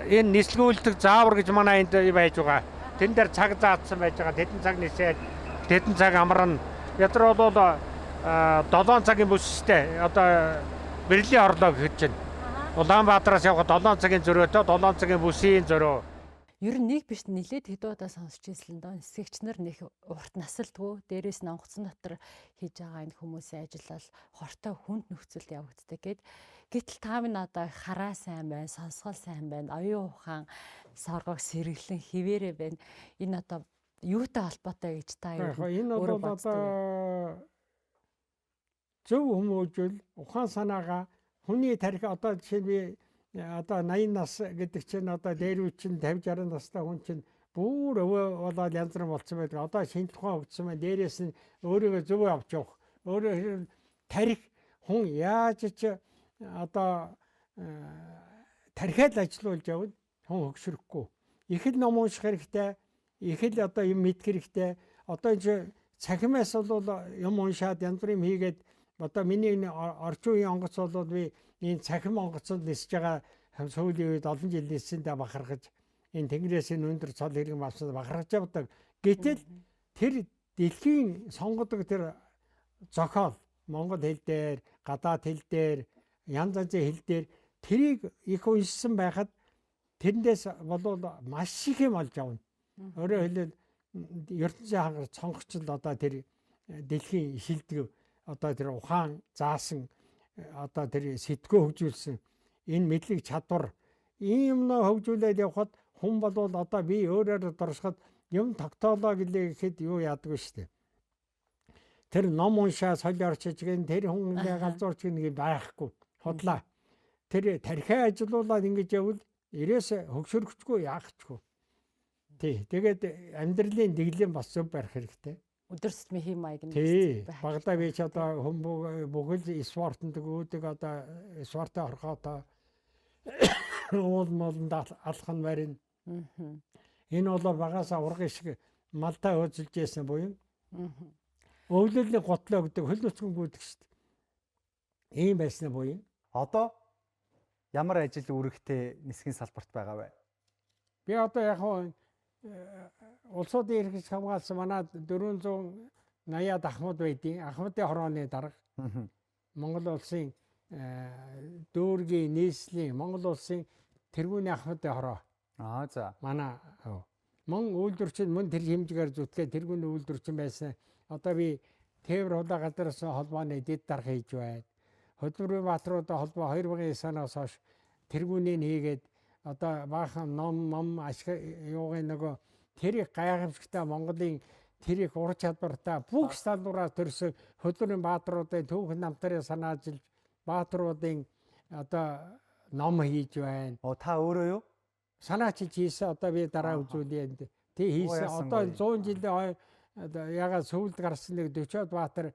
энэ нислэгүүлдэг заавар гэж манай энд байж байгаа. Тэн дээр цаг заасан байж байгаа. Тэдэн цаг нисээд тэдэн цаг амарна. Бид нар бол 7 цагийн бүстэй одоо Берлин орлоо гэж байна. Улаанбаатараас явхад 7 цагийн зөрөөтэй 7 цагийн бүсийн зөрөө. Ер нь нэг биш нилээд хэд удаа сонсч ирсэн доо нисгэгч нар нэг урт насалдгүй дээрээс нь онгоцон дотор хийж байгаа энэ хүмүүсийн ажил бол хортой хүнд нөхцөлд явагддаг гэд. Гэтэл та минь одоо хараа сайн байна, сонсгол сайн байна, оюун ухаан соргог сэргэлэн хിവэрэ байна. Энэ одоо юутай холбоотой гэж та юу өөрөө боддог? Зөв хүмүүжил ухаан санаагаа хүний тарих одоо жишээ нь одоо 80 нас гэдэг чинь одоо дээр үе чинь 50-60 настай хүн чинь бүр өвөө болоод янз бүр болцсон байдаг. Одоо шинж ухаан өгсөн байна. Дээрээс нь өөрийгөө зөв авч явах. Өөрөө тарих хүн яаж ч одоо тархиад ажиллуулж явбал хүн хөгшрөхгүй. Их л ном унших хэрэгтэй, их л одоо юм мэдэх хэрэгтэй. Одоо энэ цахимаас бол юм уншаад янз бүрийн хийгээд одоо миний орчин үеийн онгоц бол би энэ цахим онгоцод нисэж байгаа сүүлийн үед олон жил нисэндээ бахархаж энэ тэнгэрээс энэ өндөр цол хэрэг авсан бахархаж явдаг. Гэтэл тэр дэлхийн сонгодог тэр зохиол монгол хэл дээр, гадаад хэл дээр, янз янзын хэл дээр тэрийг их уншсан байхад тэрнээс болов маш их юм олж авна. Өөрөөр хэлбэл ертөнцийн хангар цонгогчд одоо тэр дэлхийн шилдэг одоо тэр ухаан заасан одоо тэр сэтгөө хөгжүүлсэн энэ мэдлэг чадвар ийм юмнаа хөгжүүлээд явхад хүн бол одоо би өөрөөр дурсахад юм тогтоолоо гэхэд юу яадаг вэ штэ. Тэр ном уншаа соль орчиж гэн тэр хүн ингээ галзуурч нэг байхгүй худлаа. Тэр тархиа ажиллуулаад ингэж явбал ирээс хөгшөрөхгүй яахчгүй. Тий. Тэгээд амьдралын дэглэм бас зөв барих хэрэгтэй. Өдөр тутмын хэм маяг нь тий. Багада би ч одоо хүн бүгд спортод өгдөг одоо спортоо орхоо уул молонд алах нь барин. Энэ бол багасаа урган шиг малтай хөөцөлж яасан буюу. Өвлөлийн готлоо гэдэг хөл өцгөн гүйдэг шүү дээ. Ийм байсна буюу. Одоо ямар ажил үүрэгтэй нисхийн салбарт байгаа вэ? Би одоо яг улсуудын эрхийг хамгаалсан манай 480-аад ахмад байдیں۔ Ахмадын хорооны дарга Монгол улсын дүүргийн нийслэлийн Монгол улсын тэргүүний ахмадын хороо. За. Манай мөн үйлдвэрчин мөн тэр хэмжээгээр зүтгээ тэргүүний үйлдвэрчин байсан. Одоо би Тээвэр хулгай газраас холбооны дэд дарга хийж байна. Хөдөлмөрийн баатруудын холбоо 2009 оноос хойш тэргүүнийг хийгээд одоо баахан ном ашиг юугын нөгөө тэрийг гайхамшигтай Монголын тэрийг ур чадвартай бүх салбараар төрсөн хөдөлмөрийн баатруудын түүх намтарын санаажилж баатруудын одоо ном хийж байна. Та өөрөө юу? Санаачилж хийсэн одоо би дараа үзүүлээ. Тэг хийсэн одоо 100 жилийн ягаад сүүлд гарсан нэг 40-од баатар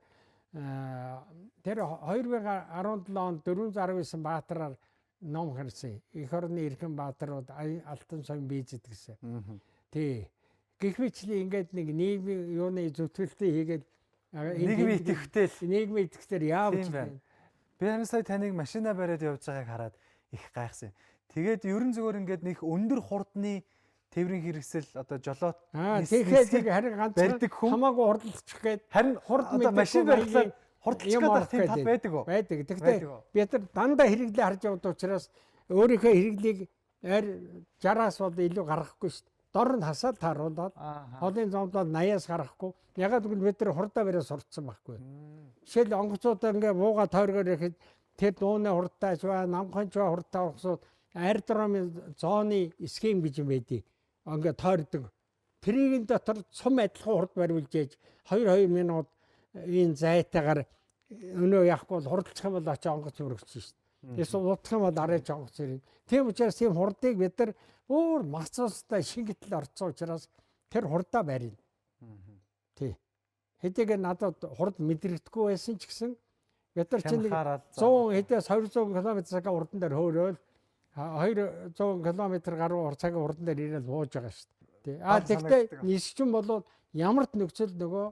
тэр 2017 онд 419 баатараар ном гарсан. Эх орны эрхэм баатарууд алтан соён бийзэд гэсэн. Тий. Гэх мэтчлийн ингээд нэг нийгмийн юуны зөвтгөлтөө хийгээд нийгмийн идэвхтэй яавч байна. Би харин сая таныг машина бариад явж байгааг хараад их гайхсан. Тэгээд ерөн зүгээр ингээд нэг өндөр хурдны тээврийн хэрэгсэл одоо жолоот тэгэхээр харин ганцхан хамаагүй хурдчих гээд харин хурд машин барихлаар хурдчих гэдэг тийм тал байдаг уу? Байдаг. Гэхдээ бид нар дандаа хэрэглээ харж явдаг учраас өөрийнхөө хэрэглийг 60-аас бол илүү гаргахгүй шүү дээ. Дор нь хасаад тааруулаад холын зомд бол 80-аас гаргахгүй. Ягаад гэвэл бид нар хурдаа бариад сурцсан байхгүй. Жишээл онгоцуудаа ингээ бууга тойргоор ирэхэд тэр дууны хурдтай ч ба намхан ч хурдтай онгоцууд аэродромын зооны схем гэж юм байдгийг ингээ тойрдог. Тэрийн дотор цум адилхан хурд бариулж яаж 2 минут энэ зайтайгаар өнөө яахгүй бол хурдчих юм бол очиж онгоц өргөж шүү дээ. Эсвэл удах юм бол арайж онгоц ирнэ. Тийм учраас тийм хурдыг бид нар өөр мацуустай шингэтэл орцсон учраас тэр хурдаа барина. Тий. Хэдийгээр надад хурд мэдрэгдэхгүй байсан ч гэсэн бид нар чинь 100 хэдээс 200 км/цаг хурдан дээр хөөрөөл 200 км гаруй цагийн хурдан дээр ирээд бууж байгаа шүү дээ. Тэгтээ нисчин болоод ямар ч нөхцөл нөгөө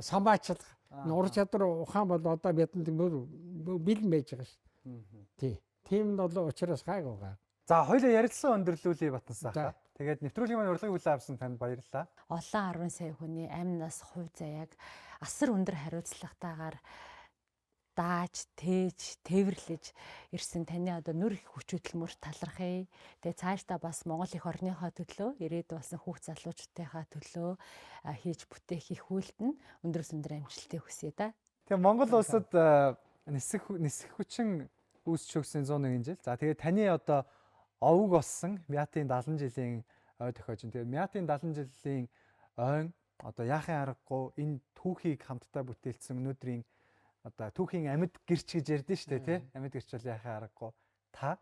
самбаачлах ур чадвар ухаан бол одоо бидэнд бэлэн байж байгаа шүү. Тий. Тийм нь бол учраас гайгүй байгаа. За хоёулаа ярилцлага өндөрлүүлээ Батнасаа. Тэгээд нэвтрүүлгийн маань урилгыг хүлээн авсан танд баярлалаа. Олон 10 сая хүний амнаас хувь заяаг асар өндөр хариуцлагатайгаар дааж, тээж, тээвэрлэж ирсэн таны одоо нүр их хүч хөдөлмөрт талархъя. Тэгээ цаашдаа бас Монгол их орныхоо төлөө, ирээд болсон хүүхд залуучуудынхаа төлөө хийж бүтээх их үйлдэл өндөр амжилтыг хүсье да. Тэгээ Монгол улсад нисэх хүчин үүсч өгсөн 101 жил. За тэгээ таны одоо овог болсон Мятын 70 жилийн ой тохиож. Тэгээ Мятын 70 жилийн ойн одоо яахын аргагүй энэ түүхийг хамтдаа бүтээлсэн өнөөдрийн одоо түүхийн амьд гэрч гэж ярьдэн штэ тий. Амьд гэрч бол яахын аргагүй. Та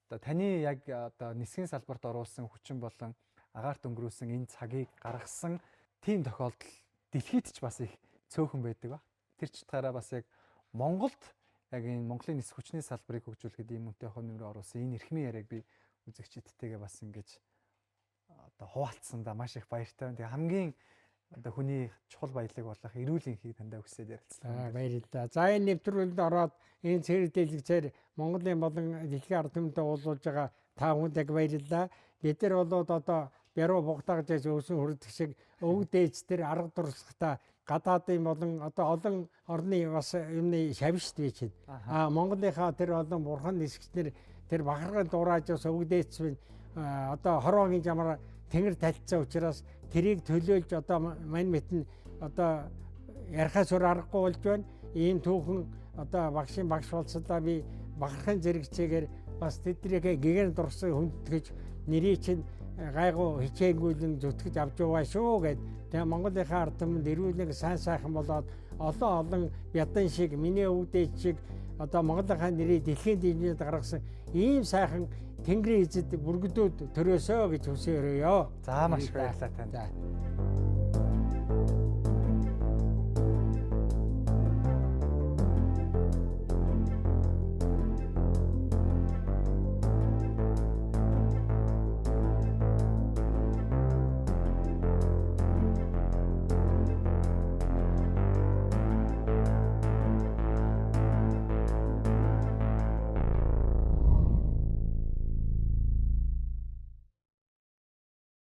одоо таны яг одоо нисхийн салбарт оруулсан хүчин болон агаарт өнгөрүүлсэн энэ цагийг гаргасан тийм тохиолдол дэлхийд ч бас их цөөхөн байдаг ба. Тэр ч утгаараа бас яг Монголд яг энэ Монголын нисэх хүчний салбарыг хөгжүүлэхэд ийм үнэтэй хоног оруулсан энэ эрхмийн яриаг би үзэгчдтэйгээ бас ингэж одоо хуваалцсан да маш их баяртай. Тэгээ хамгийн одоо хүний чухал баялаг болох эрүүл энхийг дандаа хүсээд ярилцлаа. Баярлалаа. За энэ нэвтрүүлэгт ороод энэ цэрэг дэлгэцээр Монголын болон дэлхийн ард түмэнд уулзуулж байгаа та бүхэнд баярлалаа. Бид нар болоод одоо бяруу бугатаагж өсөн хүрдэх шиг өвөг дээж тэр арга дурсахта гадаадын болон одоо олон орны бас юмны шавьшд бий чинь. Монголынхаа тэр олон бурхан нисгчнэр тэр бахархын дурааж бас өвөг дээч минь одоо хорвогийн жамаар тэнгэр талцсан учраас тэрийг төлөөлж одоо мань мэднэ одоо ярихаас өөр аргагүй болж байна. Ийм түүхэн одоо багшийн багш болсодоо би бахархын зэрэгцээгээр бас тэднийг гэгэр дурсан хүндэтгэж нэрийг чинь гайгүй хичээнгүүлэн зүтгэж авч яваа шүү гэд. Тэгээ Монголынхаа ард түмэнд эрүүлэн сайн сайхан болоод олон бядан шиг миний өвдөөч шиг одоо Монголынхаа нэрийг дэлхийн дэмжээнд гаргасан ийм сайхан Тэнгэрийн эзэд бүргэдүүд төрөөсөө гэж хүсээрээ. За маш их баярлалаа танд. За.